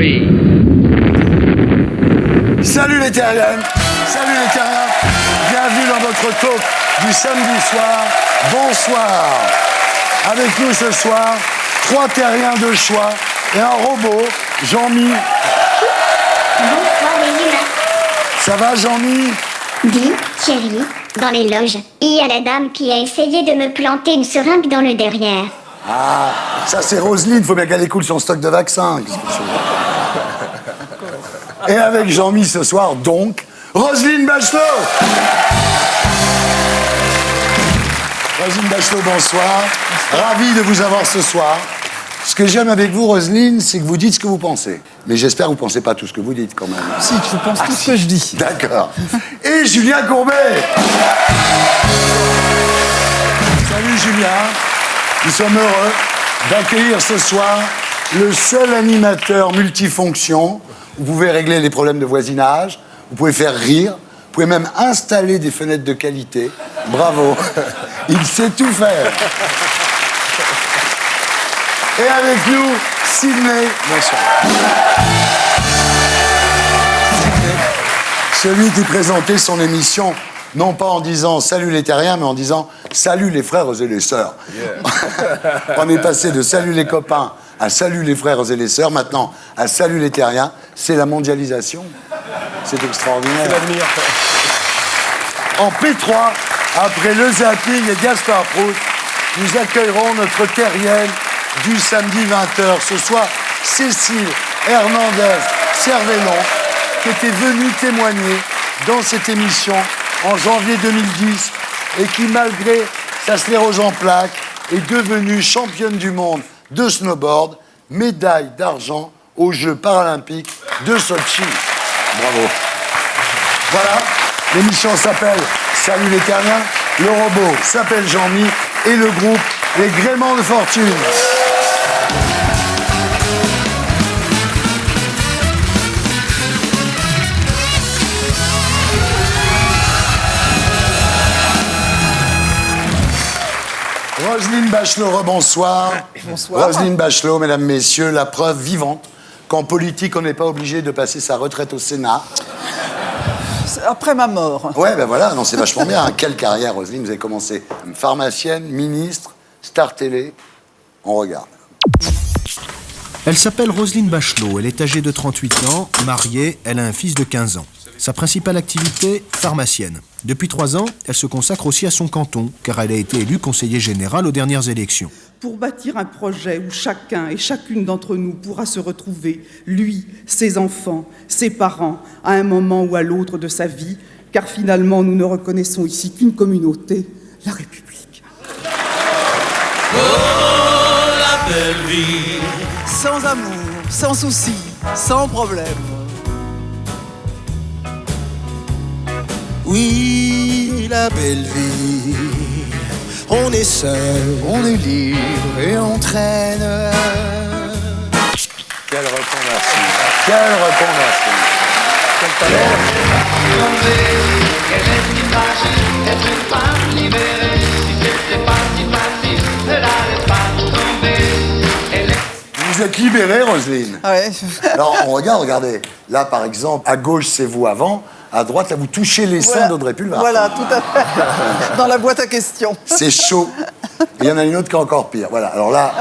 3. Salut les terriens! Salut les terriens! Bienvenue dans votre talk du samedi soir. Bonsoir! Avec nous ce soir, 3 terriens de choix et un robot, Jean-Mi. Bonsoir les humains. Ça va, Jean-Mi? Dis, chérie, dans les loges, il y a la dame qui a essayé de me planter une seringue dans le derrière. Ah, ça c'est Roselyne, faut bien qu'elle écoute son stock de vaccins. Et avec Jean-Mi ce soir, donc, Roselyne Bachelot. Roselyne Bachelot, bonsoir. Ravi de vous avoir ce soir. Ce que j'aime avec vous, Roselyne, c'est que vous dites ce que vous pensez. Mais j'espère que vous ne pensez pas tout ce que vous dites, quand même. Si, je pense tout ce que je dis. D'accord. Et Julien Courbet. Salut, Julien. Nous sommes heureux d'accueillir ce soir le seul animateur multifonction. Vous pouvez régler les problèmes de voisinage, vous pouvez faire rire, vous pouvez même installer des fenêtres de qualité. Bravo. Il sait tout faire. Et avec nous, Sydney. Bonsoir. Sydney, celui qui présentait son émission, non pas en disant « Salut les terriens », mais en disant « Salut les frères et les sœurs ». Yeah. On est passé de « Salut les copains » à « Salut les frères et les sœurs », maintenant à « Salut les terriens ». C'est la mondialisation. C'est extraordinaire. C'est l'avenir. En P3, après le zapping et Gaspard Proust, nous accueillerons notre terrienne du samedi 20h. Ce soir, Cécile Hernandez-Cervellon, qui était venue témoigner dans cette émission en janvier 2010 et qui, malgré sa sclérose en plaques, est devenue championne du monde de snowboard, médaille d'argent aux Jeux paralympiques de Sochi. Bravo. Voilà, l'émission s'appelle Salut les terriens, le robot s'appelle Jean-Mi et le groupe Les Gréments de Fortune. Roselyne Bachelot, rebonsoir. Bonsoir. Roselyne Bachelot, mesdames, messieurs, la preuve vivante qu'en politique, on n'est pas obligé de passer sa retraite au Sénat. Après ma mort. Ouais, ben voilà, non, c'est vachement bien. Quelle carrière, Roselyne. Vous avez commencé pharmacienne, ministre, star télé. On regarde. Elle s'appelle Roselyne Bachelot, elle est âgée de 38 ans, mariée, elle a un fils de 15 ans. Sa principale activité, pharmacienne. Depuis 3 ans, elle se consacre aussi à son canton, car elle a été élue conseiller générale aux dernières élections. Pour bâtir un projet où chacun et chacune d'entre nous pourra se retrouver, lui, ses enfants, ses parents, à un moment ou à l'autre de sa vie, car finalement nous ne reconnaissons ici qu'une communauté, la République. Oh, la belle vie. Sans amour, sans souci, sans problème. Oui, la belle vie. On est seul, on est libre et on traîne. Quelle reconversion. Quelle reconversion. Quel talent. Vous êtes libérée, Roselyne. Ouais. Alors, on regarde, regardez. Là, par exemple, à gauche, c'est vous avant. À droite, là, vous touchez les seins d'Audrey Pulvar. Voilà, tout à fait. Dans la boîte à questions. C'est chaud. Et il y en a une autre qui est encore pire. Voilà, alors là,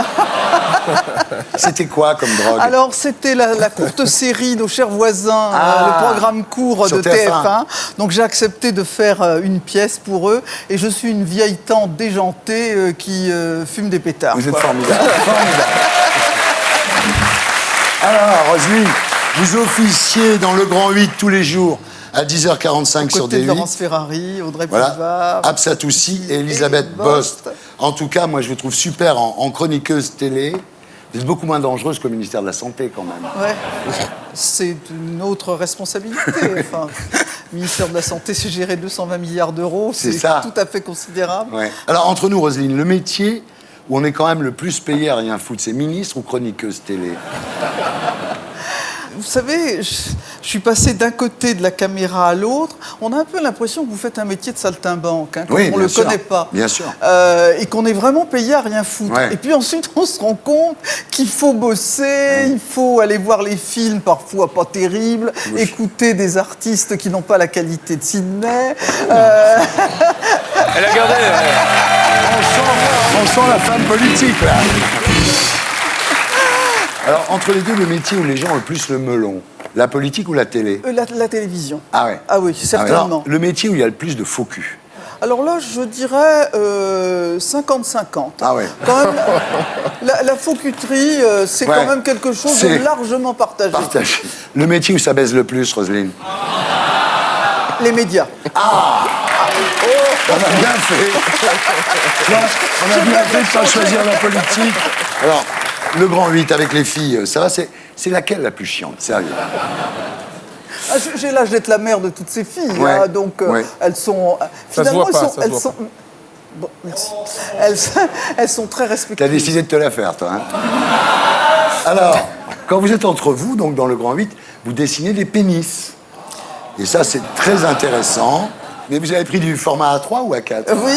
c'était quoi comme drogue? Alors, c'était la courte série Nos chers voisins, Ah, le programme court sur de TF1. Donc, j'ai accepté de faire une pièce pour eux. Et je suis une vieille tante déjantée qui fume des pétards. Vous êtes formidable. Formidable. Alors, Roselyne, vous officiez dans le Grand 8 tous les jours à 10h45 sur Côté de D8. Laurence Ferrari, Audrey Voilà, Pulvar, Absatoussi et Elisabeth Bost. En tout cas, moi, je vous trouve super en chroniqueuse télé. Vous êtes beaucoup moins dangereuse qu'au ministère de la Santé, quand même. Ouais. C'est une autre responsabilité. Enfin, le ministère de la Santé, c'est gérer 220 milliards d'euros. C'est C'est ça. tout à fait considérable. Ouais. Alors, entre nous, Roselyne, le métier où on est quand même le plus payé à rien foutre, c'est ministre ou chroniqueuse télé? vous savez, je suis passé d'un côté de la caméra à l'autre. On a un peu l'impression que vous faites un métier de saltimbanque, hein, Oui, qu'on ne bien le sûr. connaît pas. Bien sûr. Et qu'on est vraiment payé à rien foutre. Ouais. Et puis ensuite, on se rend compte qu'il faut bosser, il faut aller voir les films, parfois pas terribles, écouter des artistes qui n'ont pas la qualité de Sydney. Elle a gardé. On sent la femme politique, là. Alors, entre les deux, le métier où les gens ont le plus le melon, la politique ou la télé? La télévision. Ah ouais. Ah oui, certainement. Alors, le métier où il y a le plus de faux cul? Alors là, je dirais 50-50. Ah ouais. Quand même, la faux-cuterie, c'est Ouais. quand même quelque chose C'est de largement partagé. Partagé. Le métier où ça baise le plus, Roselyne? Les médias. On a bien fait. On a bien fait de pas choisir la politique. Alors, le grand 8 avec les filles, ça va, c'est laquelle la plus chiante, sérieux? Ah, j'ai l'âge d'être la mère de toutes ces filles, Ouais. hein, donc Ouais. elles sont... Ça se voit pas, ça se elles voit sont... Bon, merci. Elles sont très respectueuses. T'as décidé de te la faire, toi, hein? Alors, quand vous êtes entre vous, donc dans le grand 8, vous dessinez des pénis. Et ça, c'est très intéressant. Mais vous avez pris du format A3 ou A4? Oui.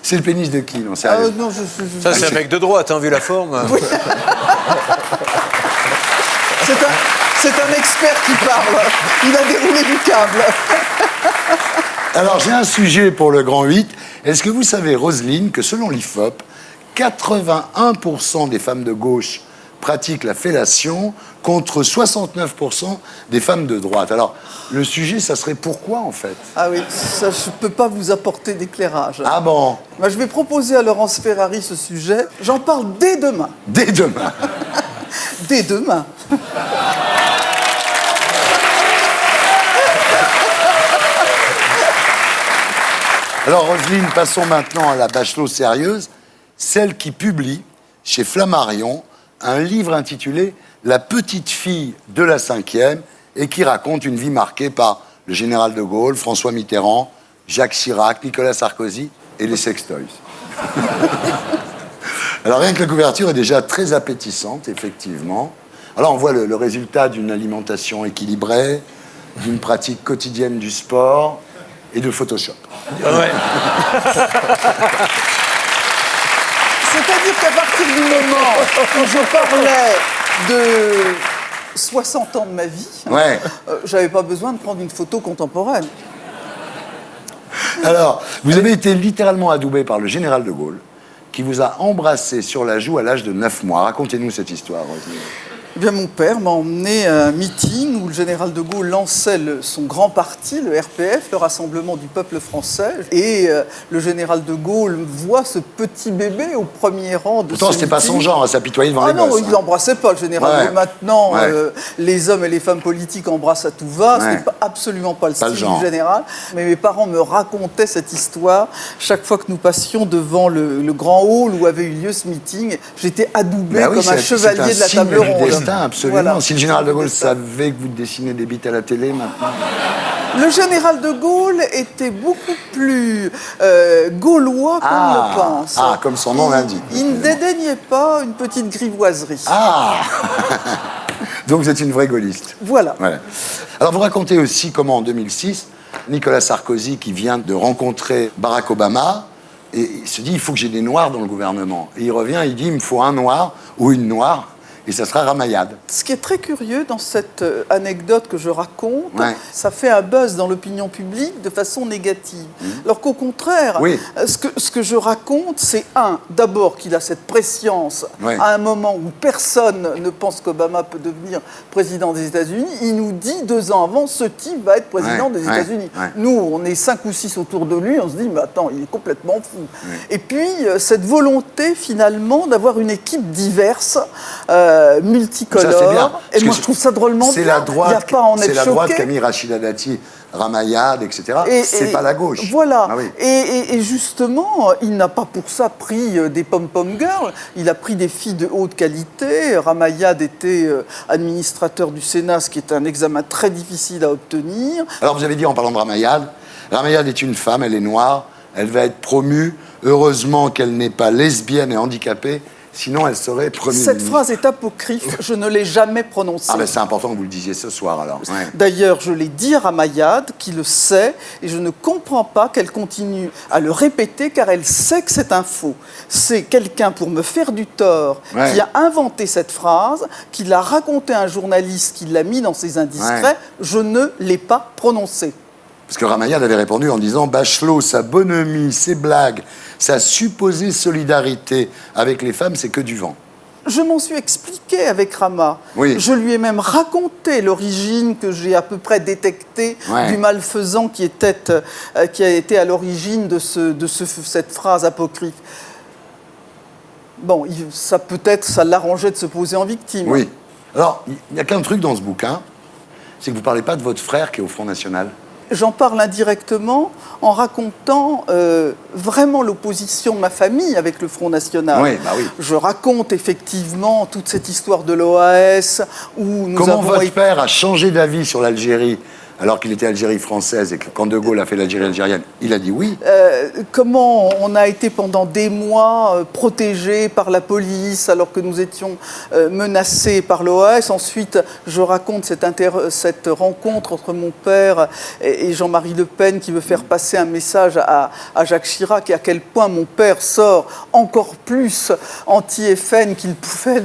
C'est le pénis de qui, non, Ah, sérieux? non, Ça, c'est un mec de droite, hein, vu la forme. C'est un expert qui parle. Il a déroulé du câble. Alors, j'ai un sujet pour le grand 8. Est-ce que vous savez, Roselyne, que selon l'IFOP, 81% des femmes de gauche pratiquent la fellation contre 69% des femmes de droite? Alors, le sujet, ça serait pourquoi, en fait? Ah oui, ça, je ne peux pas vous apporter d'éclairage. Ah bon? Bah, je vais proposer à Laurence Ferrari ce sujet. J'en parle dès demain. Dès demain. Dès demain. Alors, Roselyne, passons maintenant à la Bachelot sérieuse, celle qui publie chez Flammarion un livre intitulé La petite fille de la 5e et qui raconte une vie marquée par le général de Gaulle, François Mitterrand, Jacques Chirac, Nicolas Sarkozy et les sextoys. Alors, rien que la couverture est déjà très appétissante, effectivement. Alors, on voit le résultat d'une alimentation équilibrée, d'une pratique quotidienne du sport et de Photoshop. Ouais. C'est-à-dire qu'à partir du moment où je parlais de 60 ans de ma vie, Ouais. j'avais pas besoin de prendre une photo contemporaine. Alors, vous avez été littéralement adoubé par le général de Gaulle, qui vous a embrassé sur la joue à l'âge de 9 mois. Racontez-nous cette histoire, Roselyne. Eh bien, mon père m'a emmené à un meeting où le général de Gaulle lançait son grand parti, le RPF, le Rassemblement du peuple français. Et le général de Gaulle voit ce petit bébé au premier rang de Pourtant, ce c'était pas son meeting. genre à s'apitoyer devant Ah les non, gosses. il n'embrassait pas le général. Ouais. Mais maintenant, Ouais. les hommes et les femmes politiques embrassent à tout va. Ouais. C'est absolument pas le Pas le style genre. du général. Mais mes parents me racontaient cette histoire chaque fois que nous passions devant le grand hall où avait eu lieu ce meeting. J'étais adoubé Bah oui, comme un c'est chevalier de la signe table du ronde. destin, absolument. Voilà. Si le général de Gaulle C'est ça. savait que vous dessinez des bites à la télé maintenant. Le général de Gaulle était beaucoup plus gaulois qu'on Ah. le pense. Ah, comme son nom l'indique. Il ne dédaignait pas une petite grivoiserie. Ah Donc vous êtes une vraie gaulliste. Voilà. Voilà. Alors vous racontez aussi comment en 2006, Nicolas Sarkozy, qui vient de rencontrer Barack Obama, et il se dit il faut que j'ai des noirs dans le gouvernement. Et il revient, il dit il me faut un noir ou une noire, et ça sera Ramayad. Ce qui est très curieux dans cette anecdote que je raconte, Ouais. ça fait un buzz dans l'opinion publique de façon négative. Alors qu'au contraire, Oui. ce que je raconte, c'est d'abord qu'il a cette prescience Ouais. à un moment où personne ne pense qu'Obama peut devenir président des États-Unis. Il nous dit 2 ans avant, ce type va être président Ouais, des ouais, États-Unis. ouais. Nous, on est 5 ou 6 autour de lui, on se dit, mais attends, il est complètement fou. Et puis, cette volonté, finalement, d'avoir une équipe diverse, multicolore. Ça, c'est bien. Et Parce moi, que je trouve ça drôlement c'est bien. la droite, Il n'y a pas à en c'est être la droite qui a choqué. mis Rachida Dati, Ramayad, etc. C'est pas la gauche. Voilà. Ah oui. Et justement, il n'a pas pour ça pris des pom-pom girls. Il a pris des filles de haute qualité. Ramayad était administrateur du Sénat, ce qui est un examen très difficile à obtenir. Alors vous avez dit en parlant de Ramayad, Ramayad est une femme, elle est noire, elle va être promue. Heureusement qu'elle n'est pas lesbienne et handicapée, Sinon, elle serait Premier Cette ministre. phrase est apocryphe, je ne l'ai jamais prononcée. Ah ben c'est important que vous le disiez ce soir alors. Ouais. D'ailleurs, je l'ai dit à Ramayad, qui le sait, et je ne comprends pas qu'elle continue à le répéter, car elle sait que c'est un faux. C'est quelqu'un, pour me faire du tort, Ouais. qui a inventé cette phrase, qui l'a racontée à un journaliste, qui l'a mis dans ses indiscrets. Ouais. Je ne l'ai pas prononcée. Parce que Ramayad avait répondu en disant Bachelot, sa bonhomie, ses blagues, sa supposée solidarité avec les femmes, c'est que du vent. Je m'en suis expliqué avec Rama. Oui. Je lui ai même raconté l'origine que j'ai à peu près détectée Ouais. du malfaisant qui a été à l'origine de cette phrase apocryphe. Bon, ça peut-être, ça l'arrangeait de se poser en victime. Oui. Alors, il n'y a qu'un truc dans ce bouquin, c'est que vous ne parlez pas de votre frère qui est au Front National. J'en parle indirectement en racontant vraiment l'opposition de ma famille avec le Front National. Oui, bah oui. Je raconte effectivement toute cette histoire de l'OAS où nous Comment avons votre été... père a changé d'avis sur l'Algérie alors qu'il était Algérie française et que quand De Gaulle a fait l'Algérie algérienne, il a dit oui. Comment on a été pendant des mois protégés par la police alors que nous étions menacés par l'OAS. Ensuite, je raconte cette rencontre entre mon père et Jean-Marie Le Pen qui veut faire passer un message à Jacques Chirac et à quel point mon père sort encore plus anti-FN qu'il pouvait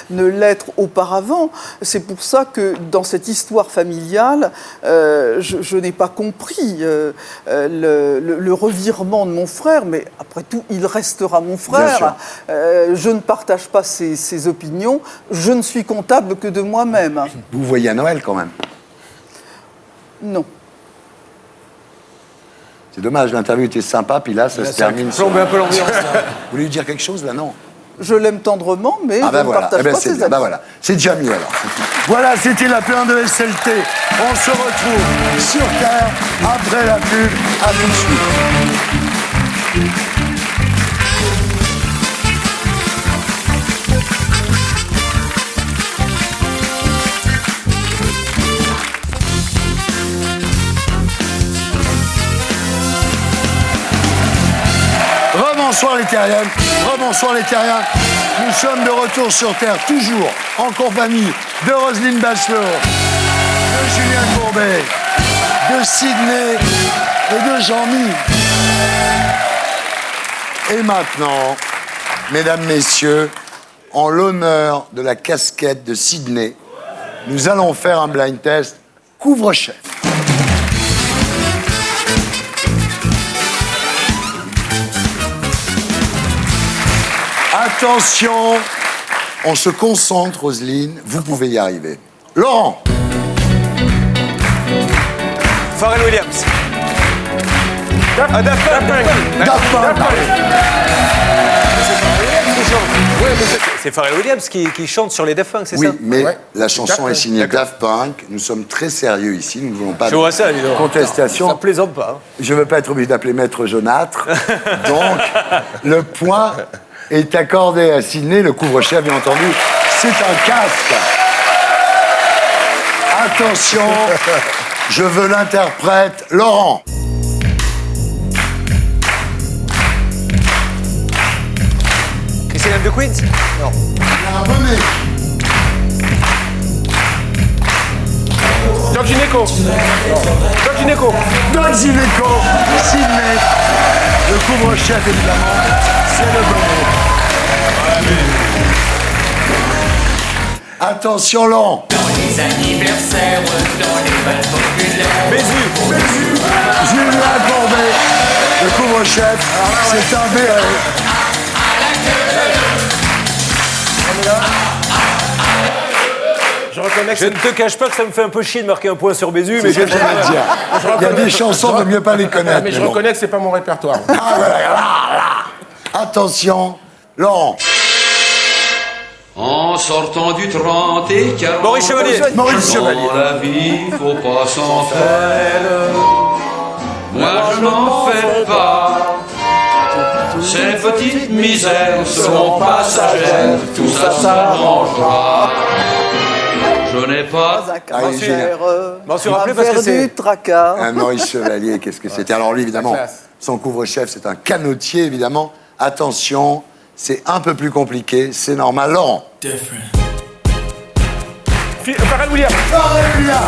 ne l'être auparavant. C'est pour ça que dans cette histoire familiale, je n'ai pas compris le revirement de mon frère, mais après tout, il restera mon frère. Je ne partage pas ses opinions, je ne suis comptable que de moi-même. Vous voyez à Noël quand même. Non. C'est dommage, l'interview était sympa, puis là, ça se termine sur... Plombe un peu l'ambiance. là. Vous voulez lui dire quelque chose, là, non? Je l'aime tendrement, mais Ah je ben ne voilà, partage eh ben pas c'est ses bien. avis. Ben voilà, c'est déjà mieux alors. Voilà, c'était la P1 de SLT. On se retrouve sur Terre après la pub. À tout de suite. Rebonsoir les terriens, rebonsoir les terriens. Nous sommes de retour sur Terre, toujours en compagnie de Roselyne Bachelot, de Julien Courbet, de Sydney et de Jean-Mi. Et maintenant, mesdames, messieurs, en l'honneur de la casquette de Sydney, nous allons faire un blind test couvre-chef. Attention, on se concentre, Roselyne, vous pouvez y arriver. Laurent, Pharrell Williams. Daft Punk. Daft Punk. Ouais, mais c'est Pharrell Williams qui chante sur les Daft Punk, c'est Oui, ça? mais Ouais. la chanson est signée Daft Punk. Nous sommes très sérieux ici. Nous ne voulons pas Je vois ça, dis de donc. contestation. Ça plaisante pas. hein. Je ne veux pas être obligé d'appeler Maître Jaunâtre. Donc, le point est accordé à Sydney. Le couvre-chef, bien entendu, c'est un casque. Attention, je veux l'interprète Laurent. Christine M. de Queens? Non. Venez. George Gineco. George Gineco. Don Gineco, Sydney. Le couvre-chef, évidemment, c'est le bonnet. Attention, Laurent. Les anniversaires, dans les balles populaires. Bézu. Julien Courbet, le couvre-chef, c'est un béret. Je ne te cache pas que ça me fait un peu chier de marquer un point sur Bézu, mais C'est ce que j'allais dire. Il y a des chansons, il vaut mieux pas les connaître. Mais je mais bon. reconnais que c'est pas mon répertoire. Ah, voilà. Attention, Laurent. En sortant du 30 et 40. Maurice Chevalier. Maurice Chevalier. Dans la vie, faut pas s'en faire. Moi, je m'en fais pas. Ces petites misères seront passagères. Tout ça s'arrangera. Je n'ai pas. Un caractère, M'en suis rappelé parce que un verre c'est- du tracas. Un Maurice Chevalier, qu'est-ce que c'était? Alors lui, évidemment, classe. son couvre-chef, c'est un canotier, évidemment. Attention, c'est un peu plus compliqué, c'est normal. Laurent. Pharrell Williams. Pharrell Williams.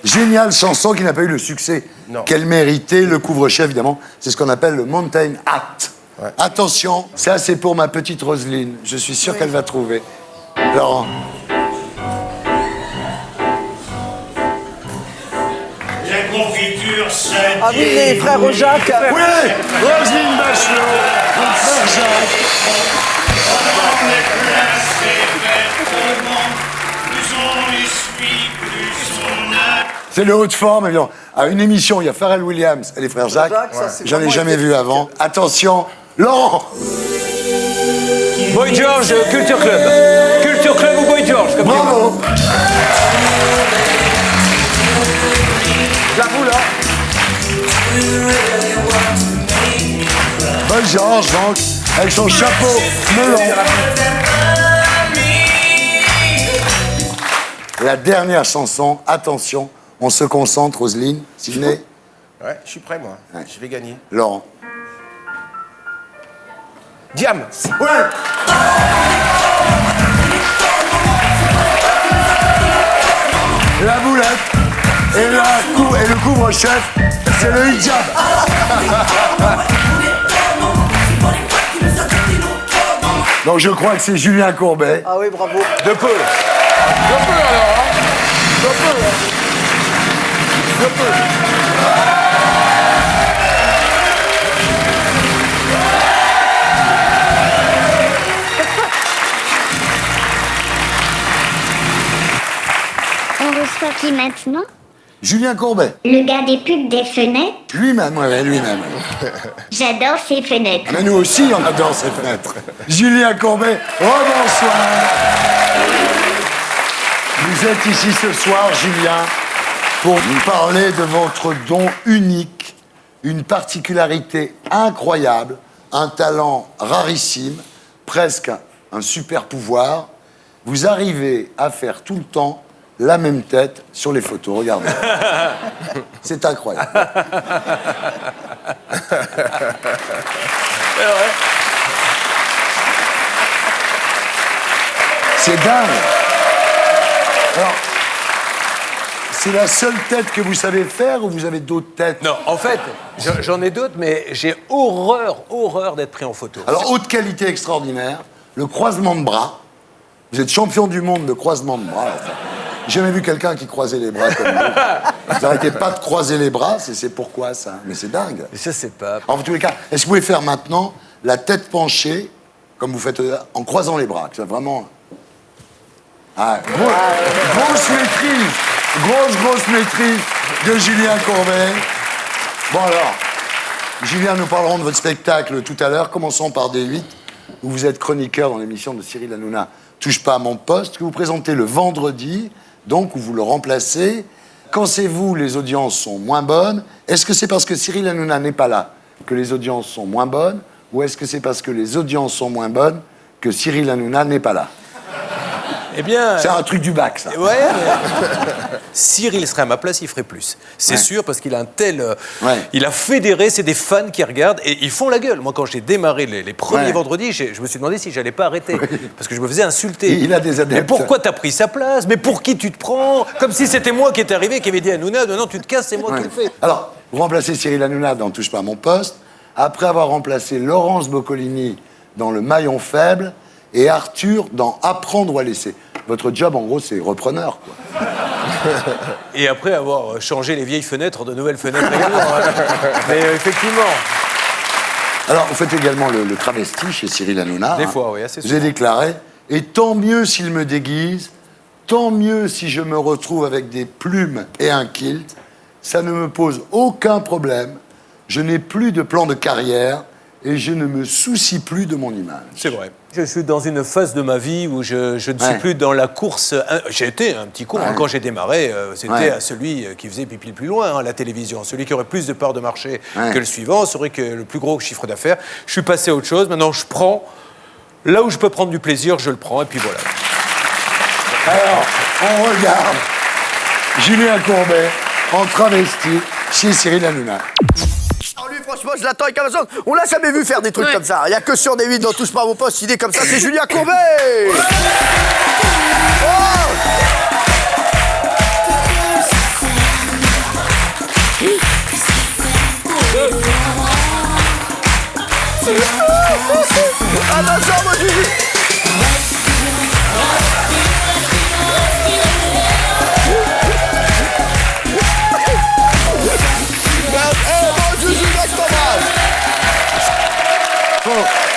Géniale chanson qui n'a pas eu le succès qu'elle méritait. Le couvre-chef, évidemment, c'est ce qu'on appelle le Mountain Act. Ouais. Attention, ça c'est pour ma petite Roselyne. Je suis sûr qu'elle va trouver. Laurent. La confiture, c'est... Ah oui, les frères Jacques. Oui, Roselyne Bachelot, mon frère Jacques. C'est le haut de forme, évidemment. À une émission, il y a Pharrell Williams et les frères Jacques. J'en ai jamais vu avant. Attention, Laurent. Boy George, Culture Club. Culture Club ou Boy George, comme Bravo. La boule, Boy George, donc, avec son chapeau melon. La dernière chanson, attention, on se concentre, Roselyne, Sidney. Ouais, je suis prêt, moi. Ouais. Je vais gagner. Laurent. Diam. Ouais. La boulette et le couvre-chef, c'est le hijab. Donc je crois que c'est Julien Courbet. Ah oui, bravo. De peu. On reçoit qui maintenant? Julien Courbet. Le gars des pubs des fenêtres? Lui-même, ouais, lui-même. J'adore ces fenêtres. Mais nous aussi, on adore ces fenêtres. Julien Courbet, rebonsoir. Vous êtes ici ce soir, Julien, pour nous parler de votre don unique, une particularité incroyable, un talent rarissime, presque un super pouvoir. Vous arrivez à faire tout le temps la même tête sur les photos, regardez. C'est incroyable. C'est dingue. Alors, c'est la seule tête que vous savez faire ou vous avez d'autres têtes? Non, en fait, j'en ai d'autres, mais j'ai horreur d'être pris en photo. Alors, haute qualité extraordinaire, le croisement de bras. Vous êtes champion du monde de croisement de bras. Enfin, j'ai jamais vu quelqu'un qui croisait les bras comme vous. Vous n'arrêtez pas de croiser les bras, c'est pourquoi ça? Mais c'est dingue. Je sais pas. En tous les cas, est-ce que vous pouvez faire maintenant la tête penchée, comme vous faites en croisant les bras, que ça vraiment... Ah, grosse maîtrise, grosse maîtrise de Julien Courbet. Bon alors, Julien, nous parlerons de votre spectacle tout à l'heure. Commençons par D8, où vous êtes chroniqueur dans l'émission de Cyril Hanouna, Touche pas à mon poste, que vous présentez le vendredi, donc où vous le remplacez. Quand c'est vous, les audiences sont moins bonnes. Est-ce que c'est parce que Cyril Hanouna n'est pas là que les audiences sont moins bonnes, ou est-ce que c'est parce que les audiences sont moins bonnes que Cyril Hanouna n'est pas là? Eh bien... C'est un truc du bac, ça. Ouais, mais... Cyril serait à ma place, il ferait plus. C'est sûr, parce qu'il a un tel... Il a fédéré, c'est des fans qui regardent, et ils font la gueule. Moi, quand j'ai démarré les premiers vendredis, je me suis demandé si j'allais pas arrêter. Parce que je me faisais insulter. Il a des adeptes. Mais pourquoi t'as pris sa place? Mais pour qui tu te prends? Comme si c'était moi qui étais arrivé, qui avait dit à Hanouna, non, tu te casses, c'est moi qui le fais. Alors, vous remplacez Cyril Hanouna dans Touche pas à mon poste, après avoir remplacé Laurence Boccolini dans Le Maillon Faible, et Arthur dans Apprendre ou à laisser. Votre job, en gros, c'est repreneur, quoi. Et après avoir changé les vieilles fenêtres de nouvelles fenêtres également. Mais effectivement. Alors, vous faites également le travesti chez Cyril Hanouna. Des fois, oui, assez souvent. Vous avez déclaré « Et tant mieux s'il me déguise, tant mieux si je me retrouve avec des plumes et un kilt, ça ne me pose aucun problème, je n'ai plus de plan de carrière et je ne me soucie plus de mon image. » C'est vrai. Je suis dans une phase de ma vie où je ne suis plus dans la course. J'ai été un petit con. Quand j'ai démarré, c'était à celui qui faisait pipi le plus loin à la télévision. Celui qui aurait plus de part de marché que le suivant, serait que le plus gros chiffre d'affaires. Je suis passé à autre chose. Maintenant, je prends Là où je peux prendre du plaisir, je le prends, et puis voilà. Alors, on regarde Julien Courbet en travesti chez Cyril Hanouna. Alors lui, franchement, je l'attends avec impatience. On l'a jamais vu faire des trucs comme ça. Il n'y a que sur des 8 dans Touche pas à mon poste, idée comme ça, c'est Julien Courbet. Attention, mon Juju.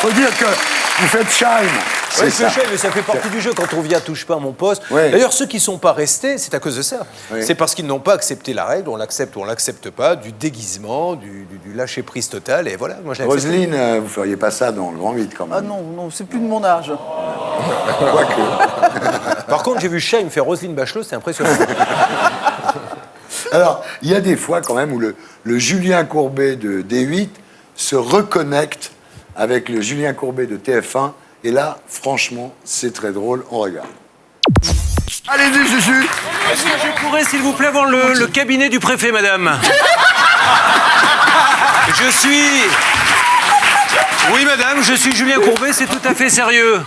Faut dire que vous faites shine. Oui, c'est shine, mais ça fait partie du jeu quand on vient touche pas à mon poste. Ouais. D'ailleurs, ceux qui ne sont pas restés, c'est à cause de ça. Oui. C'est parce qu'ils n'ont pas accepté la règle, on l'accepte ou on l'accepte pas, du déguisement, du lâcher-prise total, et voilà, moi je l'ai accepté. Roselyne, vous feriez pas ça dans le grand 8 quand même. Ah non, non, c'est plus de mon âge. Quoique. Par contre, j'ai vu Shine faire Roselyne Bachelot, c'est impressionnant. Alors, il y a des fois quand même où le Julien Courbet de D8 se reconnecte avec le Julien Courbet de TF1. Et là, franchement, c'est très drôle. On regarde. Allez-y, Juju. Est-ce que je pourrais, s'il vous plaît, voir le cabinet du préfet, madame? Je suis... Oui, madame, je suis Julien Courbet, c'est tout à fait sérieux.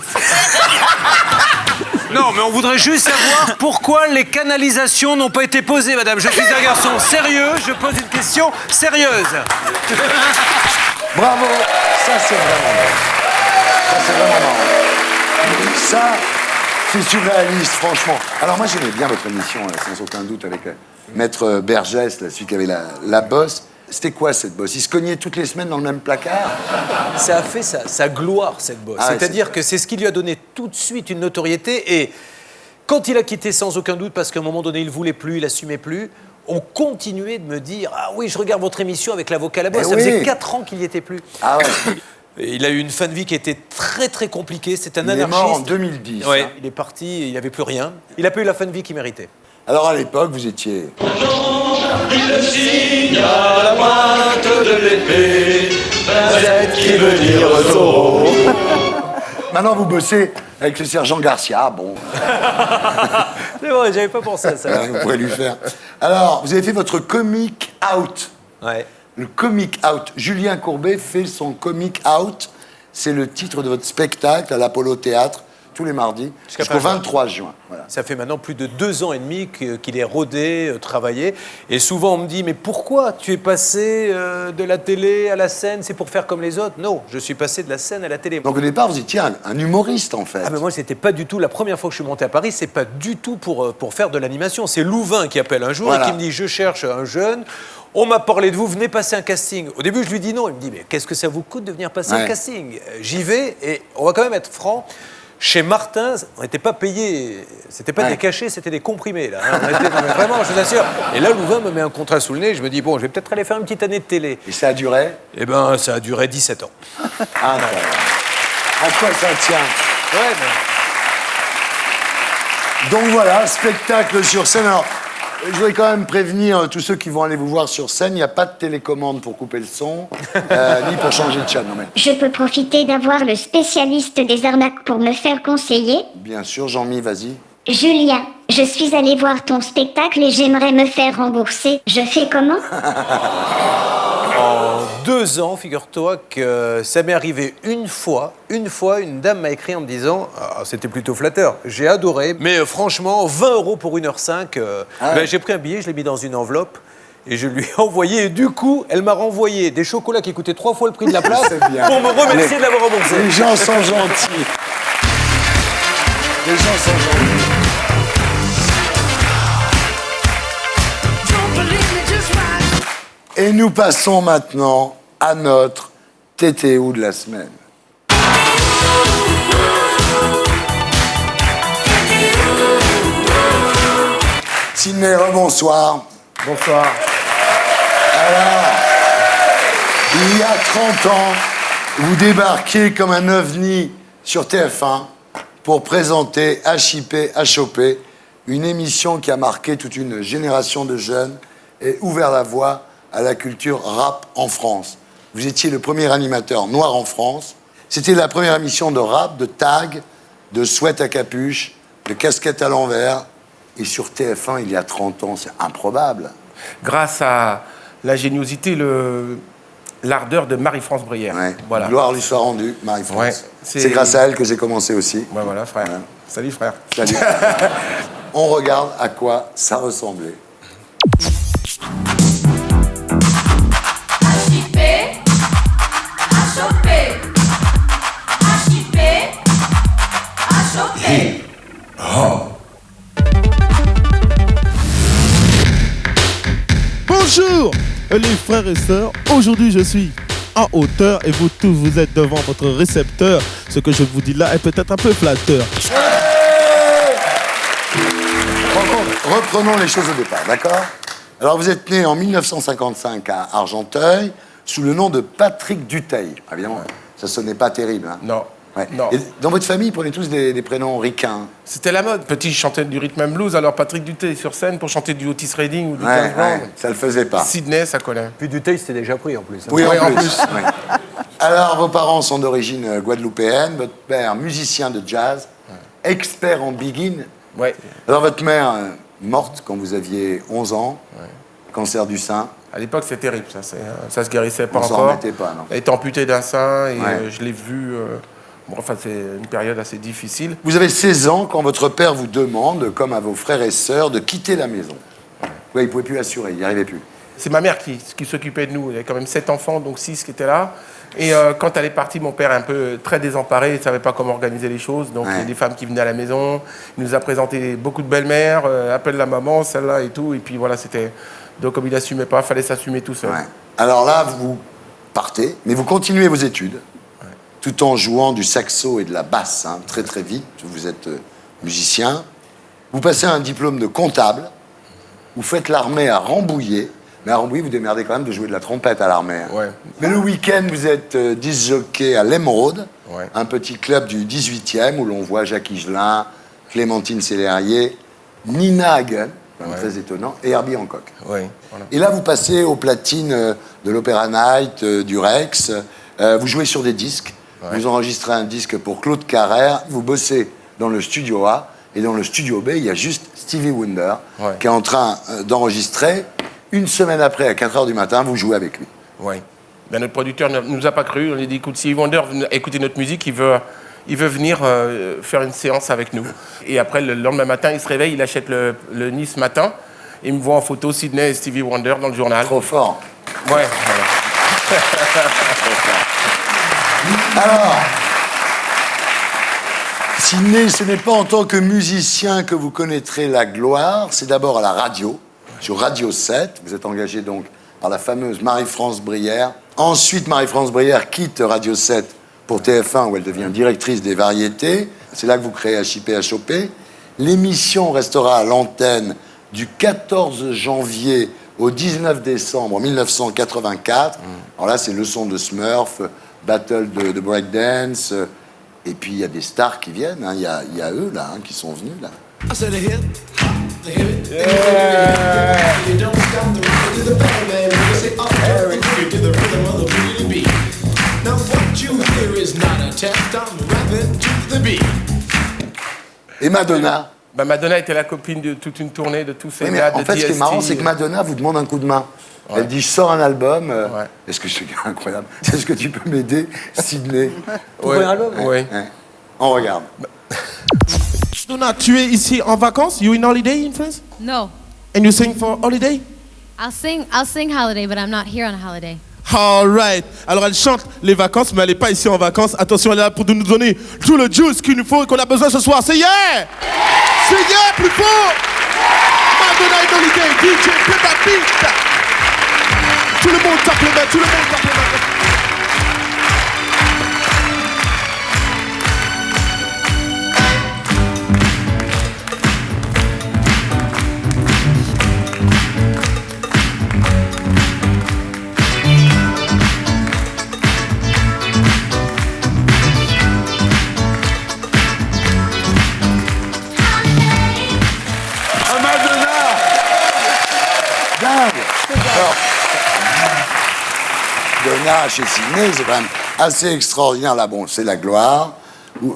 Non, mais on voudrait juste savoir pourquoi les canalisations n'ont pas été posées, madame. Je suis un garçon sérieux, je pose une question sérieuse. Bravo. Ça, c'est vraiment bon. Ça, c'est vraiment marrant. Ça, c'est surréaliste, franchement. Alors, moi, j'aimais bien votre émission, là, sans aucun doute, avec Maître Bergès, là, celui qui avait la bosse. C'était quoi, cette bosse? Il se cognait toutes les semaines dans le même placard? Ça a fait sa gloire, cette bosse. Ah, c'est-à-dire que c'est ce qui lui a donné tout de suite une notoriété. Et quand il a quitté, sans aucun doute, parce qu'à un moment donné, il ne voulait plus, il n'assumait plus, on continuait de me dire « Ah oui, je regarde votre émission avec l'avocat Labosse. » Ça faisait 4 ans qu'il n'y était plus. Ah ouais. Et il a eu une fin de vie qui était très très compliquée. C'est un Il anarchiste. est mort en 2010. Ouais, hein. il est parti, il n'avait plus rien. Il n'a pas eu la fin de vie qu'il méritait. Alors, à l'époque, vous étiez... Il signe à la pointe de l'épée, Z qui veut dire taureau. Maintenant, vous bossez avec le sergent Garcia. Bon, C'est vrai, j'avais pas pensé à ça. vous pourrez lui faire. Alors, vous avez fait votre coming out. Ouais. Le coming out. Julien Courbet fait son coming out. C'est le titre de votre spectacle à l'Apollo Théâtre, tous les mardis, jusqu'au 23 juin. Voilà. Ça fait maintenant plus de 2 ans et demi qu'il est rodé, travaillé. Et souvent, on me dit, mais pourquoi tu es passé de la télé à la scène? C'est pour faire comme les autres? Non, je suis passé de la scène à la télé. Donc au départ, vous étiez un humoriste, en fait. Ah, mais moi, c'était pas du tout... La première fois que je suis monté à Paris, c'est pas du tout pour faire de l'animation. C'est Louvain qui appelle un jour et qui me dit, je cherche un jeune... On m'a parlé de vous, venez passer un casting. Au début, je lui dis non. Il me dit, mais qu'est-ce que ça vous coûte de venir passer un casting? J'y vais et on va quand même être franc. Chez Martin, on n'était pas payé. C'était pas des cachets, c'était des comprimés. Là, hein. Non, mais vraiment, je vous assure. Et là, Louvain me met un contrat sous le nez. Je me dis, bon, je vais peut-être aller faire une petite année de télé. Et ça a duré? Eh ben, ça a duré 17 ans. Ah non. À quoi ça tient? Ouais, mais... Donc voilà, spectacle sur scène. Alors, je voudrais quand même prévenir tous ceux qui vont aller vous voir sur scène, il n'y a pas de télécommande pour couper le son, ni pour changer de chaîne. Non, mais... Je peux profiter d'avoir le spécialiste des arnaques pour me faire conseiller? Bien sûr, Jean-Mi, vas-y. Julien, je suis allé voir ton spectacle et j'aimerais me faire rembourser. Je fais comment? En 2 ans, figure-toi que ça m'est arrivé une fois, une dame m'a écrit en me disant, c'était plutôt flatteur, j'ai adoré, mais franchement, 20 € pour 1h05, j'ai pris un billet, je l'ai mis dans une enveloppe, et je lui ai envoyé, et du coup, elle m'a renvoyé des chocolats qui coûtaient 3 fois le prix de la place, pour me remercier de l'avoir remboursé. Les gens sont gentils. Les gens sont gentils. Et nous passons maintenant à notre TTO de la semaine. Sidney, rebonsoir. Bonsoir. Alors, il y a 30 ans, vous débarquez comme un ovni sur TF1 pour présenter HIP, HOP, une émission qui a marqué toute une génération de jeunes et ouvert la voie à la culture rap en France. Vous étiez le premier animateur noir en France C'était la première émission de rap, de tag, de sweat à capuche, de casquette à l'envers. Et sur TF1, il y a 30 ans, c'est improbable. Grâce à l'ingéniosité, l'ardeur de Marie-France Brière. Ouais. Voilà. Gloire lui soit rendue, Marie-France. Ouais, c'est grâce à elle que j'ai commencé aussi. Ouais, voilà, frère. Voilà. Salut, frère. Salut. On regarde à quoi ça ressemblait. Bonjour les frères et sœurs, aujourd'hui je suis en hauteur et vous tous vous êtes devant votre récepteur. Ce que je vous dis là est peut-être un peu flatteur. Reprenons les choses au départ, d'accord? Alors vous êtes né en 1955 à Argenteuil sous le nom de Patrick Dutheil. Évidemment, ça sonnait pas terrible. Hein. Non. Ouais. Non. Et dans votre famille, ils prenaient tous des prénoms ricains. C'était la mode. Petit, je chantais du rhythm and blues, alors Patrick Dutheil sur scène pour chanter du Otis Redding ou du James Brown. Ça le faisait pas. Sydney, ça collait. Puis Dutheil, c'était déjà pris en plus. Hein. Oui, en plus. Ouais. Alors, vos parents sont d'origine guadeloupéenne. Votre père, musicien de jazz, expert en biguine. Ouais. Alors, votre mère, morte quand vous aviez 11 ans, cancer du sein. À l'époque, c'était terrible, ça se guérissait pas On s'en encore. remettait pas, non. Elle était amputée d'un sein et je l'ai vu. Bon, enfin, c'est une période assez difficile. Vous avez 16 ans quand votre père vous demande, comme à vos frères et sœurs, de quitter la maison. Ouais, il ne pouvait plus assurer, il n'y arrivait plus. C'est ma mère qui s'occupait de nous. Il y avait quand même 7 enfants, donc 6 qui étaient là. Et quand elle est partie, mon père est un peu très désemparé, il ne savait pas comment organiser les choses. Donc il y a des femmes qui venaient à la maison. Il nous a présenté beaucoup de belles-mères, appelle la maman, celle-là et tout. Et puis voilà, c'était... Donc comme il n'assumait pas, il fallait s'assumer tout seul. Ouais. Alors là, vous partez, mais vous continuez vos études, tout en jouant du saxo et de la basse, hein, très très vite. Vous êtes musicien. Vous passez un diplôme de comptable. Vous faites l'armée à Rambouillet. Mais à Rambouillet, vous démerdez quand même de jouer de la trompette à l'armée. Hein. Ouais. Mais le week-end, vous êtes disc-jockey à l'Émeraude, un petit club du 18e où l'on voit Jacques Higelin, Clémentine Célérier, Nina Hagen, très étonnant, et Herbie Hancock. Voilà. Et là, vous passez aux platines de l'Opéra Night, du Rex. Vous jouez sur des disques. Vous enregistrez un disque pour Claude Carrère. Vous bossez dans le studio A. Et dans le studio B, il y a juste Stevie Wonder qui est en train d'enregistrer. Une semaine après, à 4h du matin, vous jouez avec lui. Oui. Ben, notre producteur ne nous a pas cru. On lui a dit, écoute, Stevie Wonder, écoutez notre musique, il veut venir faire une séance avec nous. Et après, le lendemain matin, il se réveille, il achète le Nice Matin. Il me voit en photo Sydney et Stevie Wonder dans le journal. Trop fort. Ouais, voilà. Alors, Sydney, ce n'est pas en tant que musicien que vous connaîtrez la gloire, c'est d'abord à la radio, sur Radio 7. Vous êtes engagé donc par la fameuse Marie-France Brière. Ensuite, Marie-France Brière quitte Radio 7 pour TF1, où elle devient directrice des variétés. C'est là que vous créez HIP-HOP. L'émission restera à l'antenne du 14 janvier au 19 décembre 1984. Alors là, c'est leçon de Smurf, battle de breakdance. Et puis, il y a des stars qui viennent. Hein. Il y a eux, là, qui sont venus, là. Et Madonna. Ben, Madonna était la copine de toute une tournée de tous ces gars de En fait, ce qui est marrant, c'est que Madonna vous demande un coup de main. Elle dit, je sors un album. Est-ce que c'est incroyable? Est-ce que tu peux m'aider, Sydney? Pour un album? Oui. On regarde. Madonna, tu es ici en vacances? You in holiday in France? No. And you sing for holiday? I'll sing holiday, but I'm not here on a holiday. All right. Alors elle chante les vacances, mais elle n'est pas ici en vacances. Attention, elle est là pour nous donner tout le juice qu'il nous faut et qu'on a besoin ce soir. C'est yeah! C'est yeah, plus fort! Madonna est holiday, DJ, Peppa Beat. Tout le monde tape les mains, tout le monde tape les mains. Donna chez Sydney, c'est quand même assez extraordinaire. Là, bon, c'est la gloire.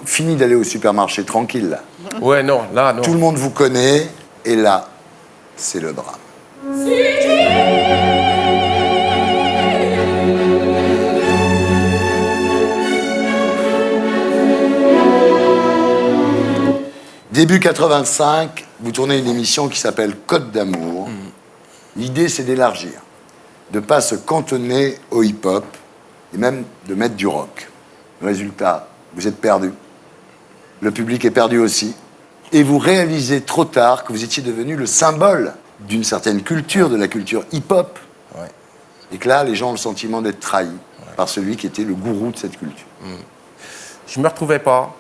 Fini d'aller au supermarché tranquille, là. Ouais, non, là, non. Tout le monde vous connaît, et là, c'est le drame. Début 85, vous tournez une émission qui s'appelle Côte d'amour. L'idée, c'est d'élargir, de ne pas se cantonner au hip-hop, et même de mettre du rock. Résultat, vous êtes perdu. Le public est perdu aussi. Et vous réalisez trop tard que vous étiez devenu le symbole d'une certaine culture, de la culture hip-hop. Ouais. Et que là, les gens ont le sentiment d'être trahis par celui qui était le gourou de cette culture. Je ne me retrouvais pas.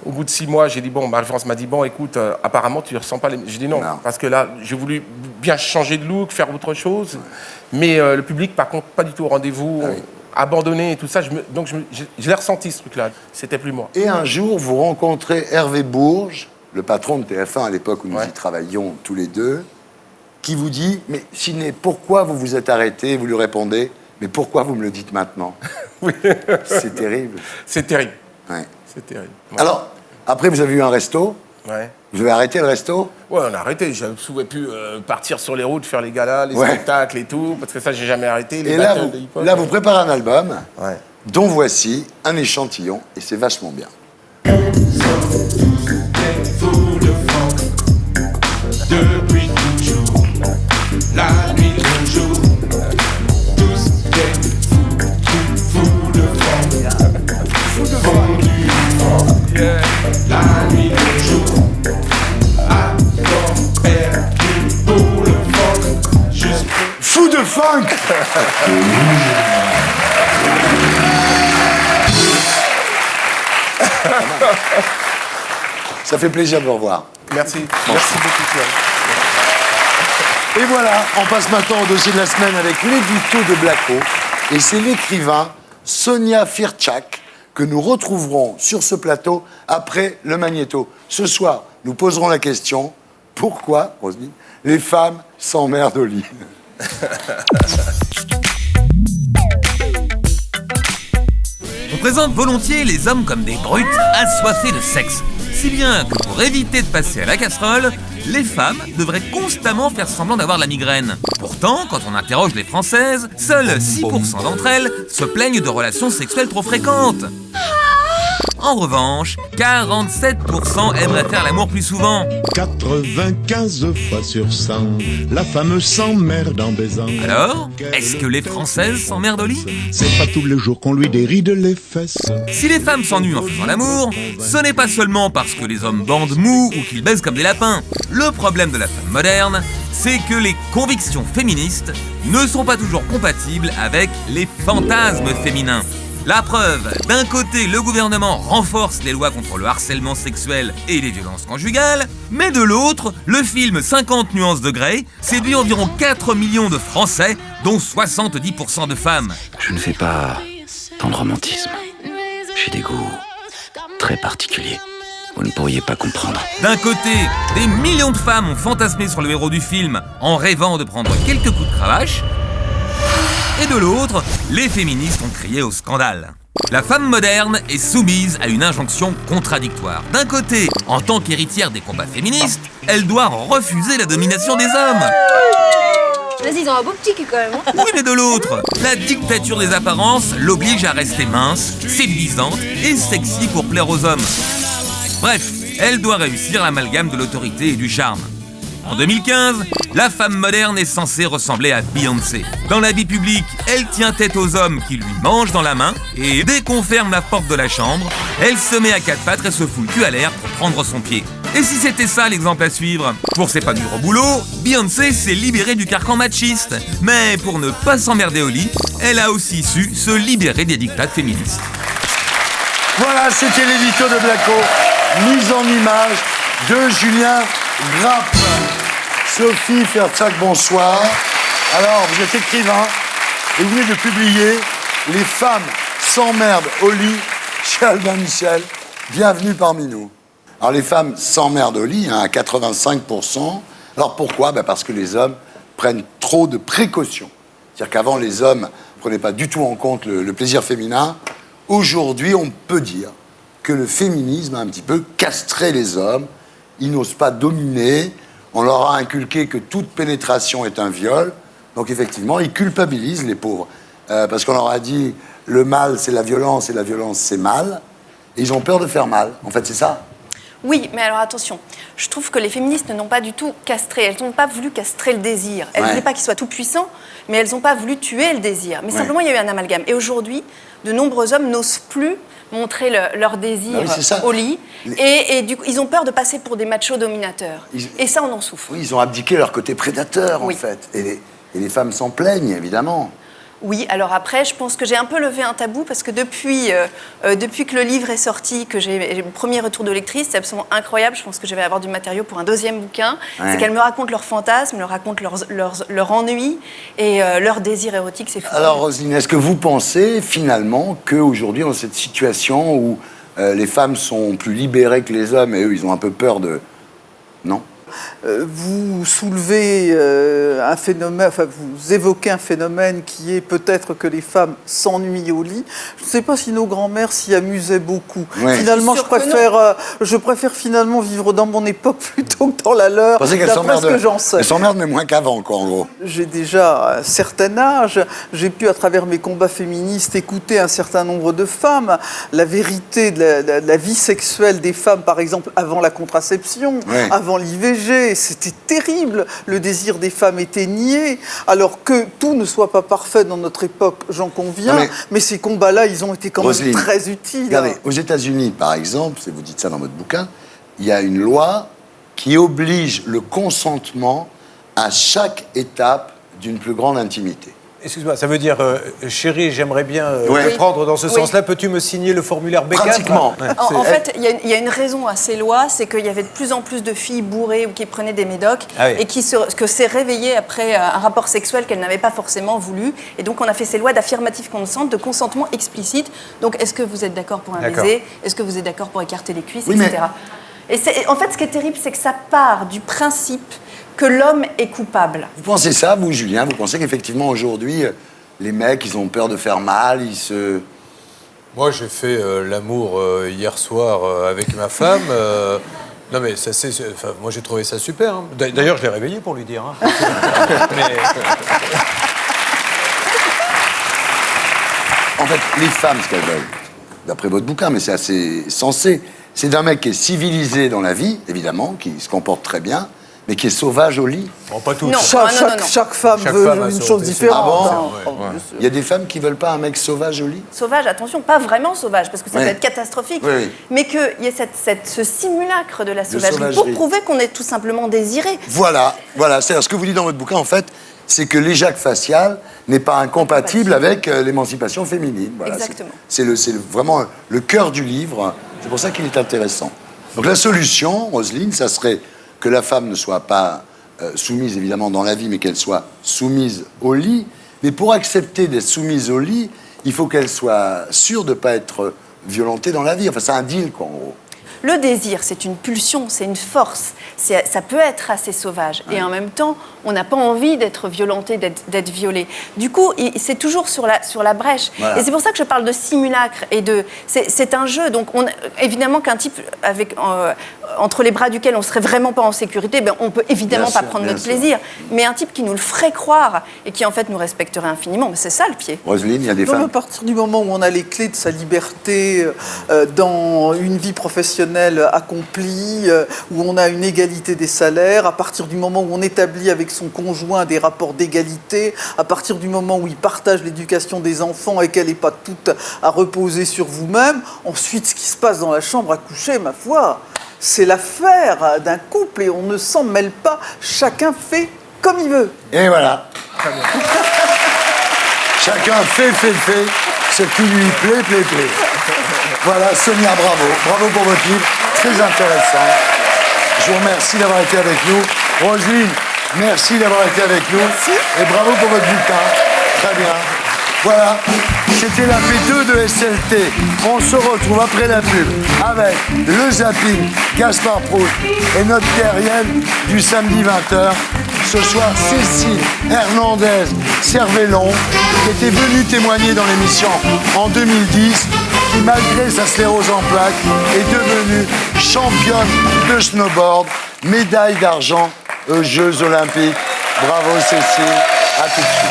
Au bout de 6 mois, j'ai dit, bon, Marie-France m'a dit, bon, écoute, apparemment, tu ne ressens pas les... J'ai dit non, parce que là, j'ai voulu bien changer de look, faire autre chose. Mais le public, par contre, pas du tout au rendez-vous, abandonné et tout ça. Donc, je l'ai ressenti, ce truc-là. C'était plus moi. Et un jour, vous rencontrez Hervé Bourges, le patron de TF1 à l'époque où nous y travaillions tous les deux, qui vous dit, mais Sidney, pourquoi vous vous êtes arrêté? Vous lui répondez, mais pourquoi vous me le dites maintenant? Oui. C'est terrible. C'est terrible. Ouais. C'est terrible. Ouais. Alors, après, vous avez eu un resto. Ouais. Vous avez arrêté le resto? Ouais, on a arrêté. Je ne pouvais plus partir sur les routes, faire les galas, les spectacles et tout, parce que ça, j'ai jamais arrêté. Les et là, vous préparez un album, dont voici un échantillon, et c'est vachement bien. Depuis toujours, la nuit, le jour, tous des fous de fond, fond du fond, la nuit, le jour, accord perdu pour le fond, juste fou de funk. Ça fait plaisir de vous revoir. Merci. Merci beaucoup, Pierre. Et voilà, on passe maintenant au dossier de la semaine avec l'édito de Blacko. Et c'est l'écrivain Sonia Firtchak que nous retrouverons sur ce plateau après le magnéto. Ce soir, nous poserons la question, pourquoi, Roselyne, les femmes s'emmerdent au lit? On présente volontiers les hommes comme des brutes assoiffés de sexe. Si bien que pour éviter de passer à la casserole, les femmes devraient constamment faire semblant d'avoir la migraine. Pourtant, quand on interroge les Françaises, seuls 6% d'entre elles se plaignent de relations sexuelles trop fréquentes. En revanche, 47% aimeraient faire l'amour plus souvent. 95 fois sur 100, la femme s'emmerde en baisant. Alors, est-ce que les Françaises s'emmerdent au lit? C'est pas tous les jours qu'on lui déride les fesses. Si les femmes s'ennuient en faisant l'amour, ce n'est pas seulement parce que les hommes bandent mou ou qu'ils baisent comme des lapins. Le problème de la femme moderne, c'est que les convictions féministes ne sont pas toujours compatibles avec les fantasmes féminins. La preuve, d'un côté, le gouvernement renforce les lois contre le harcèlement sexuel et les violences conjugales, mais de l'autre, le film 50 nuances de Grey séduit environ 4 millions de Français, dont 70% de femmes. Je ne fais pas tant de romantisme. J'ai des goûts très particuliers. Vous ne pourriez pas comprendre. D'un côté, des millions de femmes ont fantasmé sur le héros du film en rêvant de prendre quelques coups de cravache. Et de l'autre, les féministes ont crié au scandale. La femme moderne est soumise à une injonction contradictoire. D'un côté, en tant qu'héritière des combats féministes, elle doit refuser la domination des hommes. Vas-y, ils ont un beau petit cul quand même. Hein. Oui, mais de l'autre, la dictature des apparences l'oblige à rester mince, séduisante et sexy pour plaire aux hommes. Bref, elle doit réussir l'amalgame de l'autorité et du charme. En 2015, la femme moderne est censée ressembler à Beyoncé. Dans la vie publique, elle tient tête aux hommes qui lui mangent dans la main et dès qu'on ferme la porte de la chambre, elle se met à quatre pattes et se fout le cul à l'air pour prendre son pied. Et si c'était ça l'exemple à suivre? Pour s'épanouir au boulot, Beyoncé s'est libérée du carcan machiste. Mais pour ne pas s'emmerder au lit, elle a aussi su se libérer des dictats féministes. Voilà, c'était l'édito de Blacko, mise en image de Julien Grappe. Sophie Firtchak, bonsoir. Alors, vous êtes écrivain et vous venez de publier « Les femmes s'emmerdent au lit » chez Albin Michel. Bienvenue parmi nous. Alors, les femmes s'emmerdent au lit, à 85%. Alors, pourquoi? Parce que les hommes prennent trop de précautions. C'est-à-dire qu'avant, les hommes ne prenez pas du tout en compte le plaisir féminin. Aujourd'hui, on peut dire que le féminisme a un petit peu castré les hommes. Ils n'osent pas dominer. On leur a inculqué que toute pénétration est un viol. Donc effectivement, ils culpabilisent les pauvres. Parce qu'on leur a dit, le mal, c'est la violence, et la violence, c'est mal. Et ils ont peur de faire mal. En fait, c'est ça. Oui, mais alors attention, je trouve que les féministes n'ont pas du tout castré, elles n'ont pas voulu castrer le désir. Elles ne voulaient pas qu'il soit tout puissant, mais elles n'ont pas voulu tuer le désir. Mais simplement, il y a eu un amalgame. Et aujourd'hui, de nombreux hommes n'osent plus montrer leur désir au lit. Et du coup, ils ont peur de passer pour des machos dominateurs. Et ça, on en souffre. Oui, ils ont abdiqué leur côté prédateur, en fait. Et les femmes s'en plaignent, évidemment. Oui, alors après, je pense que j'ai un peu levé un tabou parce que depuis que le livre est sorti, que j'ai le premier retour de lectrice, c'est absolument incroyable. Je pense que je vais avoir du matériau pour un deuxième bouquin. C'est qu'elles me racontent leurs fantasmes, me racontent leurs ennuis et leurs désirs érotiques. C'est fou. Alors, Roselyne, est-ce que vous pensez finalement qu'aujourd'hui, dans cette situation où les femmes sont plus libérées que les hommes et eux, ils ont un peu peur de... Non ? Vous soulevez un phénomène, enfin vous évoquez un phénomène qui est peut-être que les femmes s'ennuient au lit. Je ne sais pas si nos grands-mères s'y amusaient beaucoup. Ouais. Finalement, je préfère finalement vivre dans mon époque plutôt que dans la leur. Parce qu'elles s'emmerdent, mais moins qu'avant, quoi, en gros. J'ai déjà un certain âge. J'ai pu, à travers mes combats féministes, écouter un certain nombre de femmes. La vérité de la vie sexuelle des femmes, par exemple, avant la contraception, avant l'IVG. C'était terrible. Le désir des femmes était nié. Alors que tout ne soit pas parfait dans notre époque, j'en conviens. Mais ces combats-là, ils ont été quand même très utiles. Regardez, aux États-Unis, par exemple, vous dites ça dans votre bouquin, il y a une loi qui oblige le consentement à chaque étape d'une plus grande intimité. Excuse-moi, ça veut dire, chérie, j'aimerais bien te prendre dans ce sens-là. Peux-tu me signer le formulaire B4 ? Pratiquement. En fait, il y a une raison à ces lois, c'est qu'il y avait de plus en plus de filles bourrées ou qui prenaient des médocs et que s'est réveillée après un rapport sexuel qu'elles n'avaient pas forcément voulu. Et donc, on a fait ces lois d'affirmative consent, de consentement explicite. Donc, est-ce que vous êtes d'accord pour un baiser ? Est-ce que vous êtes d'accord pour écarter les cuisses, etc. Et en fait, ce qui est terrible, c'est que ça part du principe que l'homme est coupable. Vous pensez ça, vous, Julien ? Vous pensez qu'effectivement, aujourd'hui, les mecs, ils ont peur de faire mal, ils se... Moi, j'ai fait l'amour hier soir avec ma femme. Non, mais ça, moi, j'ai trouvé ça super. Hein. D'ailleurs, je l'ai réveillé pour lui dire. Hein. En fait, les femmes, ce qu'elles veulent, d'après votre bouquin, mais c'est assez sensé, c'est d'un mec qui est civilisé dans la vie, évidemment, qui se comporte très bien, mais qui est sauvage au lit. Bon, pas tout. Chaque femme veut une chose différente. Il y a des femmes qui ne veulent pas un mec sauvage au lit ? Sauvage, attention, pas vraiment sauvage, parce que ça peut être catastrophique. Mais qu'il y ait ce simulacre de la sauvagerie pour prouver qu'on est tout simplement désiré. Voilà. C'est-à-dire, ce que vous dites dans votre bouquin, en fait, c'est que l'éjac facial n'est pas incompatible avec l'émancipation féminine. Voilà, exactement. C'est vraiment le cœur du livre. C'est pour ça qu'il est intéressant. Donc la solution, Roselyne, ça serait que la femme ne soit pas soumise, évidemment, dans la vie, mais qu'elle soit soumise au lit. Mais pour accepter d'être soumise au lit, il faut qu'elle soit sûre de ne pas être violentée dans la vie. Enfin, c'est un deal, quoi, en gros. Le désir, c'est une pulsion, c'est une force. Ça peut être assez sauvage. Et en même temps, on n'a pas envie d'être violenté, d'être violé. Du coup, c'est toujours sur la brèche. Voilà. Et c'est pour ça que je parle de simulacre. C'est un jeu. Donc, évidemment qu'un type entre les bras duquel on ne serait vraiment pas en sécurité, on ne peut évidemment pas prendre notre plaisir. Mais un type qui nous le ferait croire et qui, en fait, nous respecterait infiniment, c'est ça, le pied. Roselyne, il y a des femmes... À partir du moment où on a les clés de sa liberté dans une vie professionnelle accomplie, où on a une égalité des salaires, à partir du moment où on établit avec son conjoint des rapports d'égalité, à partir du moment où il partage l'éducation des enfants et qu'elle n'est pas toute à reposer sur vous-même, ensuite, ce qui se passe dans la chambre à coucher, ma foi, c'est l'affaire d'un couple et on ne s'en mêle pas. Chacun fait comme il veut. Et voilà. Chacun fait. Ce qui lui plaît. Voilà, Sonia, bravo. Bravo pour votre livre. Très intéressant. Je vous remercie d'avoir été avec nous. Roselyne, merci d'avoir été avec nous. Merci. Et bravo pour votre bouquin. Très bien. Voilà, c'était la P2 de SLT. On se retrouve après la pub avec le zapping, Gaspard Proust et notre terrienne du samedi 20h. Ce soir, Cécile Hernandez Cervellon. qui était venue témoigner dans l'émission en 2010, qui malgré sa sclérose en plaques est devenue championne de snowboard, médaille d'argent aux Jeux Olympiques. Bravo Cécile, à tout de suite.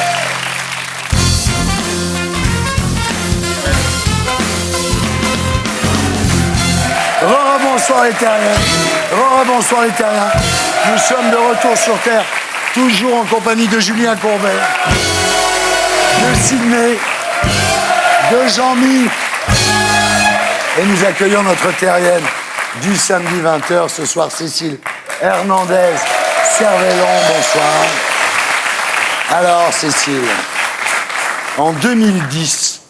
Bonsoir les terriens. Bonsoir les terriens. Nous sommes de retour sur Terre, toujours en compagnie de Julien Courbet, de Sydney, de Jean-Mi. Et nous accueillons notre terrienne du samedi 20h ce soir, Cécile Hernandez Cervellon. Bonsoir. Alors Cécile, en 2010,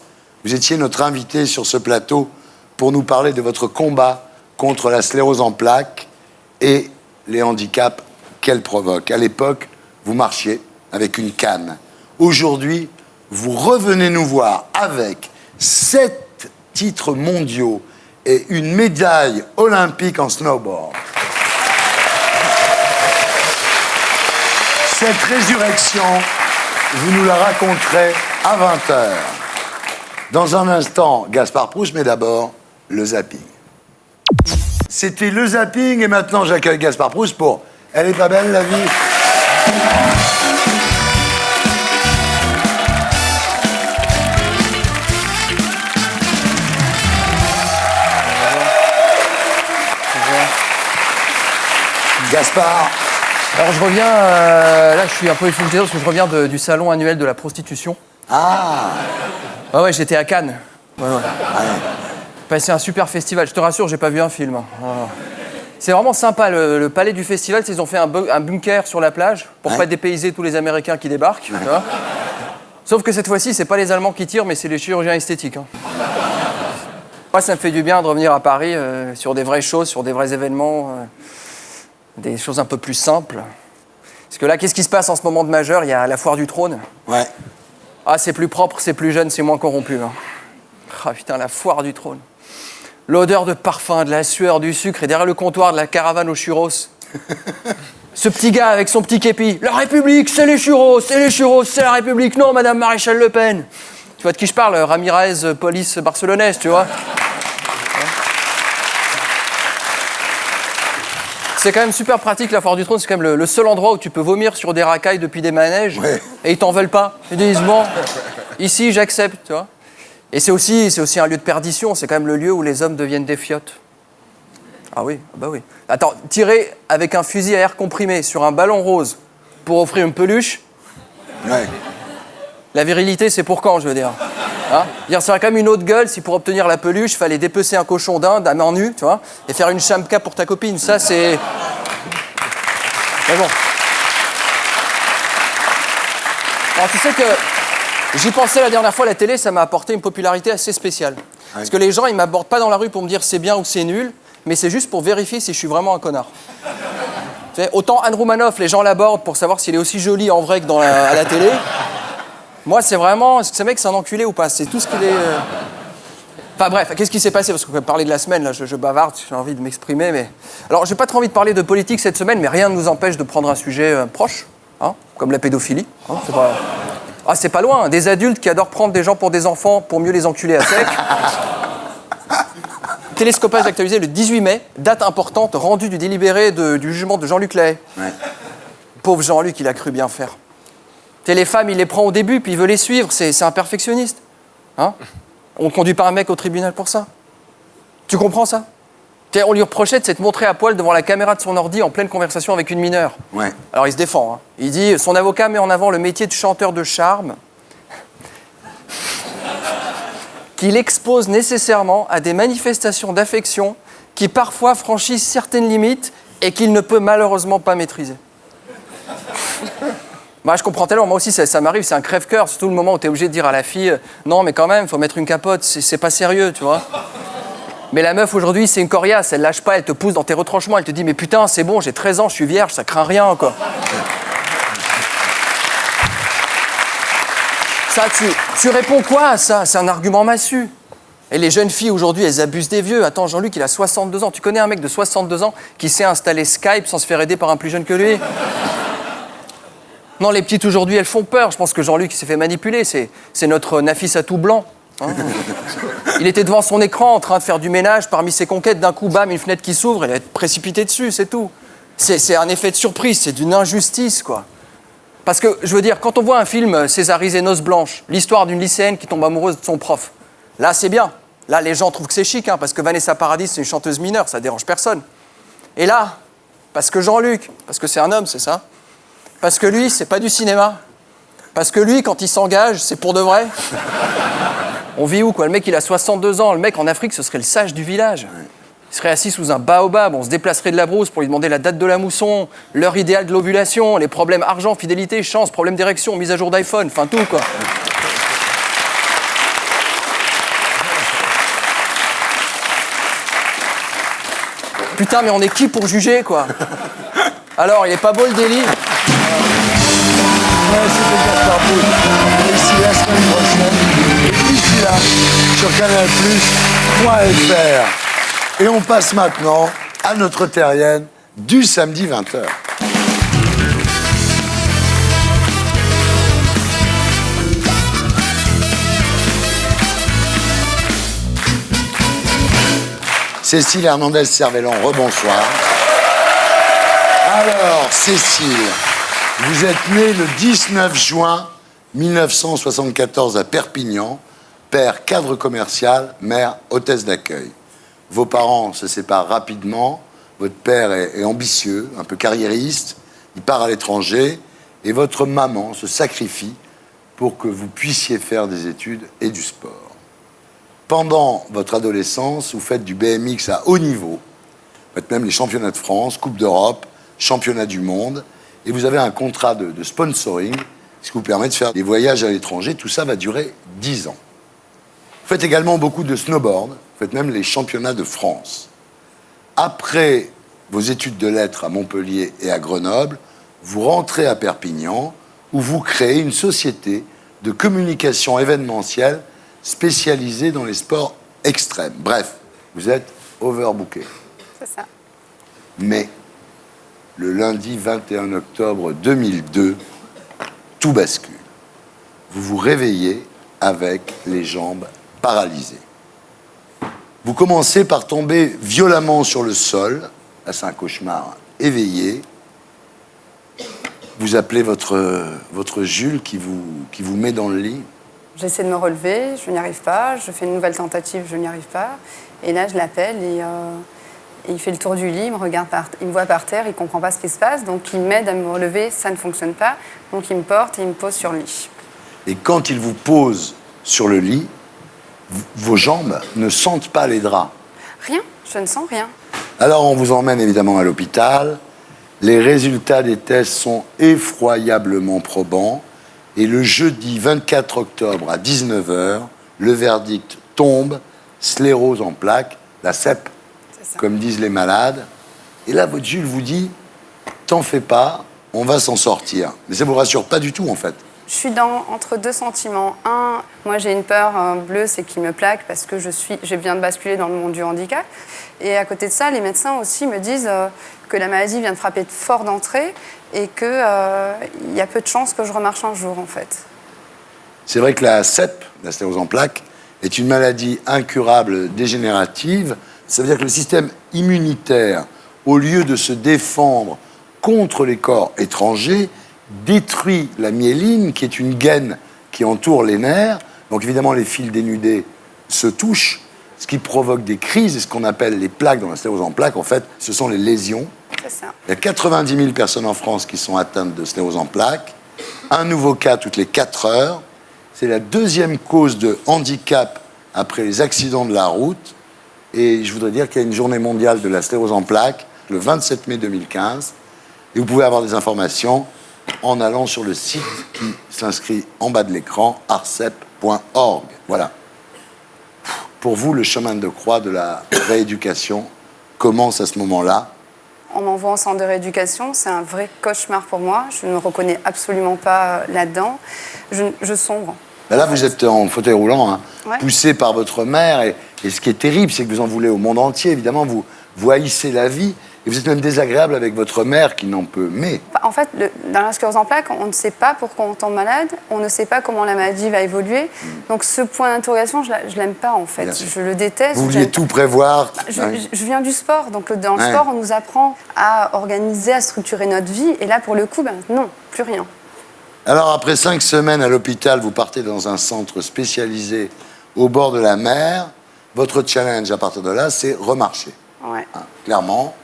vous étiez notre invitée sur ce plateau pour nous parler de votre combat contre la sclérose en plaques et les handicaps qu'elle provoque. À l'époque, vous marchiez avec une canne. Aujourd'hui, vous revenez nous voir avec 7 titres mondiaux et une médaille olympique en snowboard. Cette résurrection, vous nous la raconterez à 20h. Dans un instant, Gaspard Proust, mais d'abord, le zapping. C'était le zapping et maintenant j'accueille Gaspard Proust pour Elle est pas belle la vie. Gaspard. Alors je reviens, là je suis un peu effondré parce que je reviens du salon annuel de la prostitution. Ah. Ouais, j'étais à Cannes. Ouais. Passé un super festival. Je te rassure, j'ai pas vu un film. C'est vraiment sympa, le palais du festival, ils ont fait un bunker sur la plage pour pas dépayser tous les Américains qui débarquent. Tu vois. Sauf que cette fois-ci, c'est pas les Allemands qui tirent, mais c'est les chirurgiens esthétiques. Moi, ça me fait du bien de revenir à Paris sur des vraies choses, sur des vrais événements, des choses un peu plus simples. Parce que là, qu'est-ce qui se passe en ce moment de majeur? Il y a la foire du trône. Ouais. Ah, c'est plus propre, c'est plus jeune, c'est moins corrompu. Ah putain, la foire du trône. L'odeur de parfum, de la sueur, du sucre, et derrière le comptoir de la caravane aux churros. Ce petit gars avec son petit képi. La République, c'est les churros, c'est la République. Non, Madame Maréchal Le Pen. Tu vois de qui je parle? Ramirez, police barcelonaise, tu vois. C'est quand même super pratique, la foire du trône. C'est quand même le seul endroit où tu peux vomir sur des racailles depuis des manèges. Ouais. Et ils t'en veulent pas. Ils disent, bon, ici, j'accepte, tu vois. Et c'est aussi un lieu de perdition, c'est quand même le lieu où les hommes deviennent des fiottes. Ah oui, bah oui. Attends, tirer avec un fusil à air comprimé sur un ballon rose pour offrir une peluche, ouais. La virilité, c'est pour quand, je veux dire, ça serait quand même une autre gueule si pour obtenir la peluche, il fallait dépecer un cochon d'Inde à main nue, tu vois, et faire une chamka pour ta copine. Ça, c'est... Mais bon. Alors, tu sais que... J'y pensais la dernière fois, la télé, ça m'a apporté une popularité assez spéciale. Ouais. Parce que les gens, ils m'abordent pas dans la rue pour me dire c'est bien ou c'est nul, mais c'est juste pour vérifier si je suis vraiment un connard. Tu sais, autant Anne Roumanoff, les gens l'abordent pour savoir s'il est aussi joli en vrai que à la télé. Moi, c'est vraiment, est-ce que ce mec, c'est un enculé ou pas? C'est tout ce qu'il est... Enfin bref, qu'est-ce qui s'est passé? Parce qu'on peut parler de la semaine, là, je bavarde, j'ai envie de m'exprimer, mais... Alors, j'ai pas trop envie de parler de politique cette semaine, mais rien ne nous empêche de prendre un sujet proche, comme la pédophilie. C'est pas... Ah, c'est pas loin, des adultes qui adorent prendre des gens pour des enfants pour mieux les enculer à sec. Télescopage actualisé le 18 mai, date importante, rendu du délibéré du jugement de Jean-Luc Lahaye. Ouais. Pauvre Jean-Luc, il a cru bien faire. Les femmes, il les prend au début, puis il veut les suivre, c'est un perfectionniste. On ne conduit pas un mec au tribunal pour ça. Tu comprends ça? On lui reprochait de s'être montré à poil devant la caméra de son ordi en pleine conversation avec une mineure. Ouais. Alors il se défend. Il dit, son avocat met en avant le métier de chanteur de charme qu'il expose nécessairement à des manifestations d'affection qui parfois franchissent certaines limites et qu'il ne peut malheureusement pas maîtriser. Bah, je comprends tellement, moi aussi ça m'arrive, c'est un crève-cœur, surtout le moment où tu es obligé de dire à la fille « Non mais quand même, il faut mettre une capote, c'est pas sérieux, tu vois ». Mais la meuf aujourd'hui, c'est une coriace, elle lâche pas, elle te pousse dans tes retranchements, elle te dit mais putain, c'est bon, j'ai 13 ans, je suis vierge, ça craint rien, quoi. Ça, tu réponds quoi à ça? C'est un argument massu. Et les jeunes filles aujourd'hui, elles abusent des vieux. Attends, Jean-Luc, il a 62 ans. Tu connais un mec de 62 ans qui sait installer Skype sans se faire aider par un plus jeune que lui? Non, les petites aujourd'hui, elles font peur. Je pense que Jean-Luc s'est fait manipuler. C'est notre Nafis à tout blanc. Hein. Il était devant son écran en train de faire du ménage parmi ses conquêtes. D'un coup, bam, une fenêtre qui s'ouvre, il va être précipité dessus, c'est tout. C'est un effet de surprise, c'est d'une injustice, quoi. Parce que, je veux dire, quand on voit un film Césarisé Noces Blanches, l'histoire d'une lycéenne qui tombe amoureuse de son prof, là, c'est bien. Là, les gens trouvent que c'est chic, hein, parce que Vanessa Paradis, c'est une chanteuse mineure, ça dérange personne. Et là, parce que Jean-Luc, parce que c'est un homme, c'est ça? Parce que lui, c'est pas du cinéma. Parce que lui, quand il s'engage, c'est pour de vrai. On vit où, quoi? Le mec, il a 62 ans. Le mec, en Afrique, ce serait le sage du village. Il serait assis sous un baobab, on se déplacerait de la brousse pour lui demander la date de la mousson, l'heure idéale de l'ovulation, les problèmes argent, fidélité, chance, problème d'érection, mise à jour d'iPhone, enfin tout, quoi. Putain, mais on est qui pour juger, quoi? Alors, il est pas beau le délit? Ouais, c'était Gaspard Bout. Ici la semaine prochaine. Et d'ici là, sur canalplus.fr. Et on passe maintenant à notre terrienne du samedi 20h. Cécile Hernandez-Cervellon, rebonsoir. Alors, Cécile, vous êtes née le 19 juin 1974 à Perpignan, père cadre commercial, mère hôtesse d'accueil. Vos parents se séparent rapidement, votre père est ambitieux, un peu carriériste, il part à l'étranger, et votre maman se sacrifie pour que vous puissiez faire des études et du sport. Pendant votre adolescence, vous faites du BMX à haut niveau, vous faites même les championnats de France, Coupe d'Europe, championnat du monde, et vous avez un contrat de sponsoring, ce qui vous permet de faire des voyages à l'étranger. Tout ça va durer 10 ans. Vous faites également beaucoup de snowboard, vous faites même les championnats de France. Après vos études de lettres à Montpellier et à Grenoble, vous rentrez à Perpignan, où vous créez une société de communication événementielle spécialisée dans les sports extrêmes. Bref, vous êtes overbooké. C'est ça. Mais le lundi 21 octobre 2002, tout bascule. Vous vous réveillez avec les jambes paralysées. Vous commencez par tomber violemment sur le sol. Là, c'est un cauchemar éveillé. Vous appelez votre Jules qui vous met dans le lit. J'essaie de me relever, je n'y arrive pas. Je fais une nouvelle tentative, je n'y arrive pas. Et là, je l'appelle et il fait le tour du lit, il me voit par terre, il ne comprend pas ce qui se passe. Donc, il m'aide à me relever, ça ne fonctionne pas. Donc, il me porte et il me pose sur le lit. Et quand il vous pose sur le lit, vos jambes ne sentent pas les draps. Rien, je ne sens rien. Alors, on vous emmène évidemment à l'hôpital. Les résultats des tests sont effroyablement probants. Et le jeudi 24 octobre à 19h, le verdict tombe, sclérose en plaques, la CEP, comme disent les malades. Et là, votre Jules vous dit, t'en fais pas, on va s'en sortir. Mais ça ne vous rassure pas du tout, en fait. Je suis entre deux sentiments. Un, moi j'ai une peur bleue, c'est qu'il me plaque parce que je viens de basculer dans le monde du handicap. Et à côté de ça, les médecins aussi me disent que la maladie vient de frapper fort d'entrée et qu'il y a peu de chances que je remarche un jour, en fait. C'est vrai que la CEP, la sclérose en plaques, est une maladie incurable dégénérative. Ça veut dire que le système immunitaire, au lieu de se défendre contre les corps étrangers, détruit la myéline, qui est une gaine qui entoure les nerfs. Donc évidemment, les fils dénudés se touchent, ce qui provoque des crises, et ce qu'on appelle les plaques dans la sclérose en plaques, en fait, ce sont les lésions. C'est ça. Il y a 90 000 personnes en France qui sont atteintes de sclérose en plaques, un nouveau cas toutes les 4 heures. C'est la deuxième cause de handicap après les accidents de la route. Et je voudrais dire qu'il y a une journée mondiale de la sclérose en plaques, le 27 mai 2015, et vous pouvez avoir des informations en allant sur le site qui s'inscrit en bas de l'écran, arcep.org. Voilà. Pour vous, le chemin de croix de la rééducation commence à ce moment-là. On m'envoie en centre de rééducation, c'est un vrai cauchemar pour moi. Je ne me reconnais absolument pas là-dedans. Je sombre. Ben là, vous êtes en fauteuil roulant, hein, ouais. Poussé par votre mère. Et ce qui est terrible, c'est que vous en voulez au monde entier. Évidemment, vous haïssez la vie. Et vous êtes même désagréable avec votre mère qui n'en peut mais. En fait, dans la sclérose en plaques, on ne sait pas pourquoi on tombe malade, on ne sait pas comment la maladie va évoluer. Donc ce point d'interrogation, je ne l'aime pas en fait. Je le déteste. Vous vouliez tout prévoir. Je viens du sport, donc dans le sport, on nous apprend à organiser, à structurer notre vie. Et là, pour le coup, non, plus rien. Alors, après 5 semaines à l'hôpital, vous partez dans un centre spécialisé au bord de la mer. Votre challenge à partir de là, c'est remarcher. Ouais. Clairement.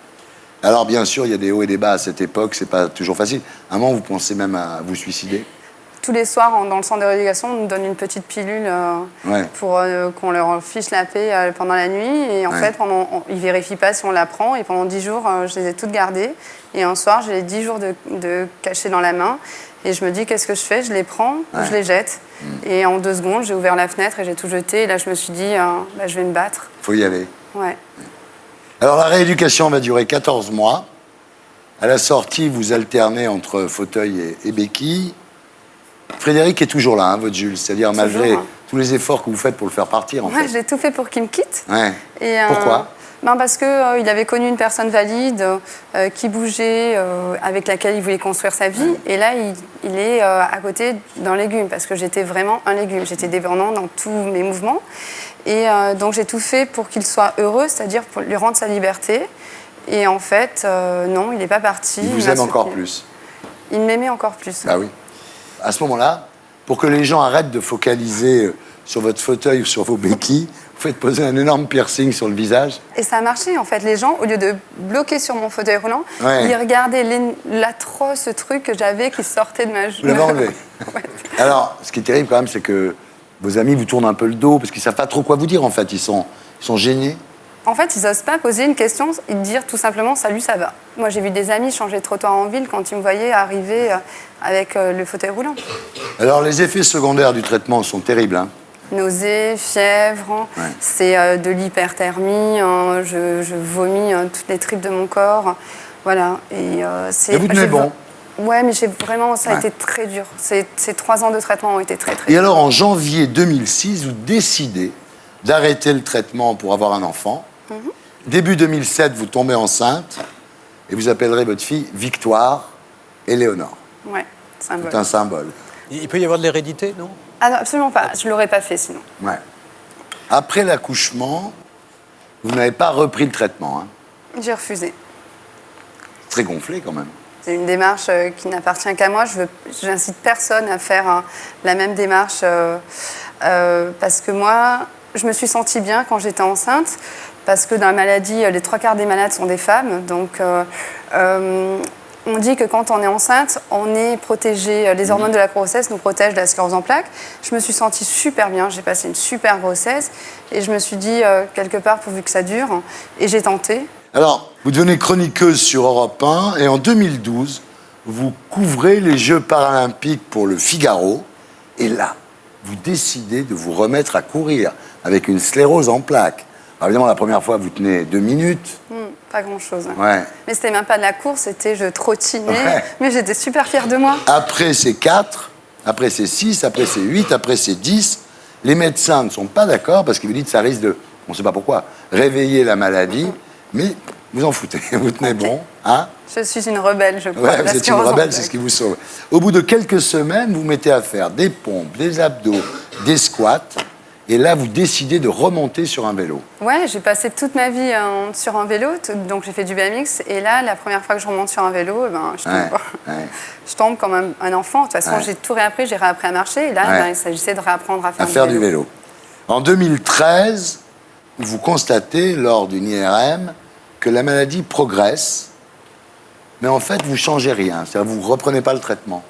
Alors, bien sûr, il y a des hauts et des bas à cette époque, c'est pas toujours facile. À un moment, vous pensez même à vous suicider? Tous les soirs, dans le centre de rééducation, on nous donne une petite pilule pour qu'on leur fiche la paix pendant la nuit. Et en fait, ils ne vérifient pas si on la prend. Et pendant 10 jours, je les ai toutes gardées. Et un soir, j'ai les 10 jours de cachés dans la main. Et je me dis, qu'est-ce que je fais? Je les prends ou je les jette. Et en 2 secondes, j'ai ouvert la fenêtre et j'ai tout jeté. Et là, je me suis dit, je vais me battre. Faut y aller. Ouais. Alors, la rééducation va durer 14 mois. À la sortie, vous alternez entre fauteuil et béquille. Frédéric est toujours là, votre Jules. C'est-à-dire, malgré tous les efforts que vous faites pour le faire partir, en fait. J'ai tout fait pour qu'il me quitte. Ouais. Et, pourquoi? Parce qu'il avait connu une personne valide qui bougeait, avec laquelle il voulait construire sa vie. Et là, il est à côté d'un légume, parce que j'étais vraiment un légume. J'étais dépendante dans tous mes mouvements. Et donc, j'ai tout fait pour qu'il soit heureux, c'est-à-dire pour lui rendre sa liberté. Et en fait, non, il n'est pas parti. Il vous aime encore plus. Il m'aimait encore plus. Ah oui. À ce moment-là, pour que les gens arrêtent de focaliser sur votre fauteuil ou sur vos béquilles, vous faites poser un énorme piercing sur le visage. Et ça a marché, en fait. Les gens, au lieu de bloquer sur mon fauteuil roulant, ils regardaient l'atroce truc que j'avais qui sortait de ma joue. Vous l'avez enlevé. Alors, ce qui est terrible quand même, c'est que vos amis vous tournent un peu le dos parce qu'ils ne savent pas trop quoi vous dire, en fait. Ils sont gênés. En fait, ils n'osent pas poser une question et dire tout simplement « Salut, ça va ». Moi, j'ai vu des amis changer de trottoir en ville quand ils me voyaient arriver avec le fauteuil roulant. Alors, les effets secondaires du traitement sont terribles, hein. Nausées, fièvre, c'est de l'hyperthermie, je vomis toutes les tripes de mon corps. Voilà. Et vous tenez bon? Ouais, mais ça a été très dur. Ces 3 ans de traitement ont été très, très durs. Et alors, durs. en janvier 2006, vous décidez d'arrêter le traitement pour avoir un enfant. Début 2007, vous tombez enceinte et vous appellerez votre fille Victoire Éléonore. Ouais, symbole. C'est un symbole. Il peut y avoir de l'hérédité, non? Ah non, absolument pas. Je ne l'aurais pas fait sinon. Ouais. Après l'accouchement, vous n'avez pas repris le traitement, hein? J'ai refusé. Très gonflé quand même. C'est une démarche qui n'appartient qu'à moi. J'incite personne à faire la même démarche parce que moi, je me suis sentie bien quand j'étais enceinte. Parce que dans la maladie, les 3/4 des malades sont des femmes. Donc, on dit que quand on est enceinte, on est protégé. Les hormones de la grossesse nous protègent de la sclérose en plaques. Je me suis sentie super bien. J'ai passé une super grossesse. Et je me suis dit, quelque part, pourvu que ça dure. Et j'ai tenté. Alors, vous devenez chroniqueuse sur Europe 1. Et en 2012, vous couvrez les Jeux paralympiques pour le Figaro. Et là, vous décidez de vous remettre à courir avec une sclérose en plaques. Alors évidemment, la première fois, vous tenez 2 minutes. Pas grand-chose. Ouais. Mais c'était même pas de la course, c'était je trottinais. Mais j'étais super fière de moi. Après, c'est 4. Après, c'est 6. Après, c'est 8. Après, c'est 10. Les médecins ne sont pas d'accord parce qu'ils vous disent que ça risque de, on ne sait pas pourquoi, réveiller la maladie. Mais vous en foutez. Vous tenez bon. Hein? Je suis une rebelle, je crois. Ouais, vous êtes une rebelle, c'est ce qui vous sauve. Au bout de quelques semaines, vous mettez à faire des pompes, des abdos, des squats. Et là, vous décidez de remonter sur un vélo. Ouais, j'ai passé toute ma vie sur un vélo, donc j'ai fait du BMX. Et là, la première fois que je remonte sur un vélo, je tombe. Je tombe comme un enfant. De toute façon, j'ai tout réappris, j'ai réappris à marcher. Et là, il s'agissait de réapprendre à faire du vélo. En 2013, vous constatez, lors d'une IRM, que la maladie progresse. Mais en fait, vous ne changez rien. C'est-à-dire vous ne reprenez pas le traitement.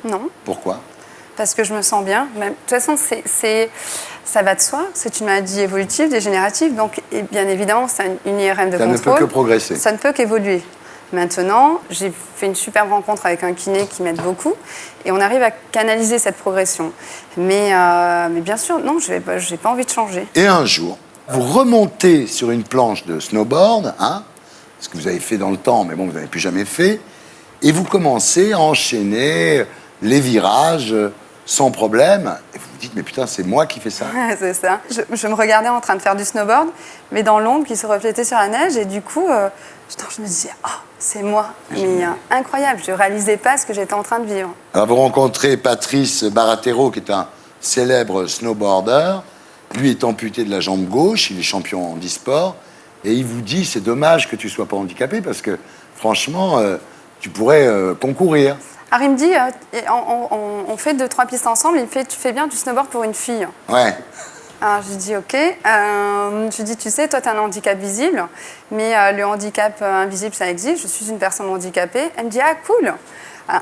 Non. Pourquoi? Parce que je me sens bien. De toute façon, ça va de soi. C'est une maladie évolutive, dégénérative. Donc, bien évidemment, c'est une IRM de contrôle. Ça ne peut que progresser. Ça ne peut qu'évoluer. Maintenant, j'ai fait une superbe rencontre avec un kiné qui m'aide beaucoup. Et on arrive à canaliser cette progression. Mais bien sûr, non, je n'ai pas envie de changer. Et un jour, vous remontez sur une planche de snowboard, hein, ce que vous avez fait dans le temps, mais bon, vous n'avez plus jamais fait. Et vous commencez à enchaîner les virages sans problème. Et vous vous dites, mais putain, c'est moi qui fais ça. C'est ça. Je me regardais en train de faire du snowboard, mais dans l'ombre qui se reflétait sur la neige. Et du coup, Je me disais, oh, c'est moi. Mais incroyable, je ne réalisais pas ce que j'étais en train de vivre. Alors vous rencontrez Patrice Baratero, qui est un célèbre snowboarder. Lui est amputé de la jambe gauche, il est champion en e-sport. Et il vous dit, c'est dommage que tu ne sois pas handicapé, parce que franchement, tu pourrais concourir. Alors il me dit, on fait 2-3 pistes ensemble, il me fait, tu fais bien du snowboard pour une fille. Ouais. Alors je lui dis ok. Je lui dis, tu sais, toi tu as un handicap visible, mais le handicap invisible ça existe, je suis une personne handicapée. Elle me dit, ah cool.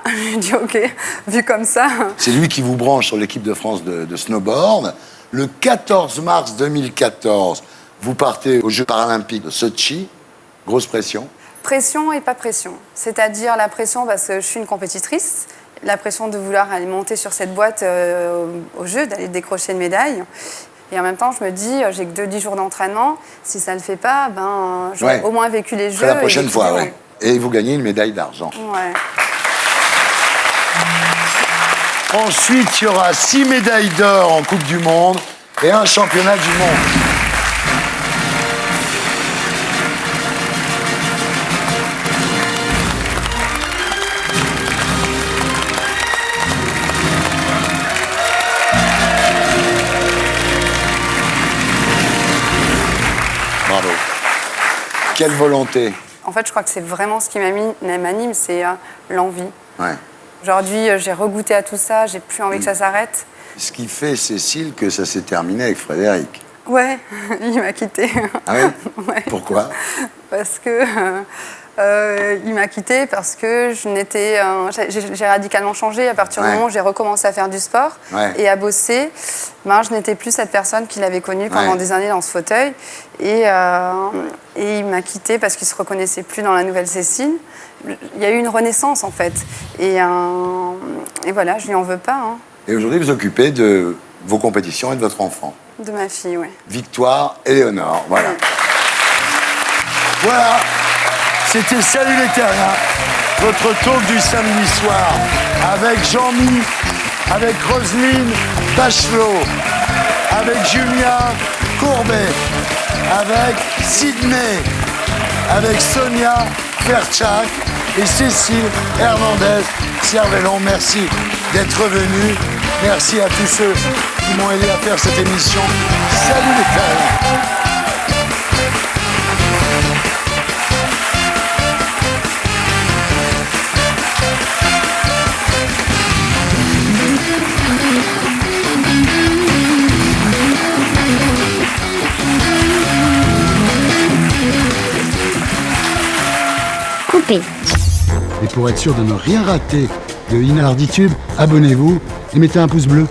Je lui dis ok, vu comme ça. C'est lui qui vous branche sur l'équipe de France de snowboard. Le 14 mars 2014, vous partez aux Jeux paralympiques de Sochi. Grosse pression. Pression et pas pression. C'est-à-dire la pression parce que je suis une compétitrice, la pression de vouloir aller monter sur cette boîte au jeu, d'aller décrocher une médaille. Et en même temps, je me dis, j'ai que 10 jours d'entraînement. Si ça ne le fait pas, j'aurais au moins vécu les Jeux. La prochaine fois, ouais. Et vous gagnez une médaille d'argent. Ouais. Ensuite, il y aura 6 médailles d'or en Coupe du Monde et un championnat du monde. Bravo. Quelle volonté. En fait, je crois que c'est vraiment ce qui m'anime, c'est l'envie. Ouais. Aujourd'hui, j'ai regoûté à tout ça, j'ai plus envie que ça s'arrête. Ce qui fait, Cécile, que ça s'est terminé avec Frédéric. Ouais, il m'a quitté. Ah oui? Ouais. Pourquoi? Parce que il m'a quitté parce que j'ai radicalement changé à partir du moment où j'ai recommencé à faire du sport et à bosser. Je n'étais plus cette personne qu'il avait connue pendant des années dans ce fauteuil. Et il m'a quitté parce qu'il ne se reconnaissait plus dans la nouvelle Cécile. Il y a eu une renaissance en fait. Et voilà, je lui en veux pas. Hein. Et aujourd'hui, vous occupez de vos compétitions et de votre enfant. De ma fille, oui. Victoire Éléonore, voilà. Oui. Voilà, c'était Salut les Terriens, votre talk du samedi soir avec Jean-Mi, avec Roselyne Bachelot, avec Julien Courbet, avec Sydney, avec Sonia Perchak et Cécile Hernandez-Cervellon. Merci d'être venus. Merci à tous ceux qui m'ont aidé à faire cette émission. Salut les Terriens. Coupé. Et pour être sûr de ne rien rater de Inarditube, abonnez-vous et mettez un pouce bleu.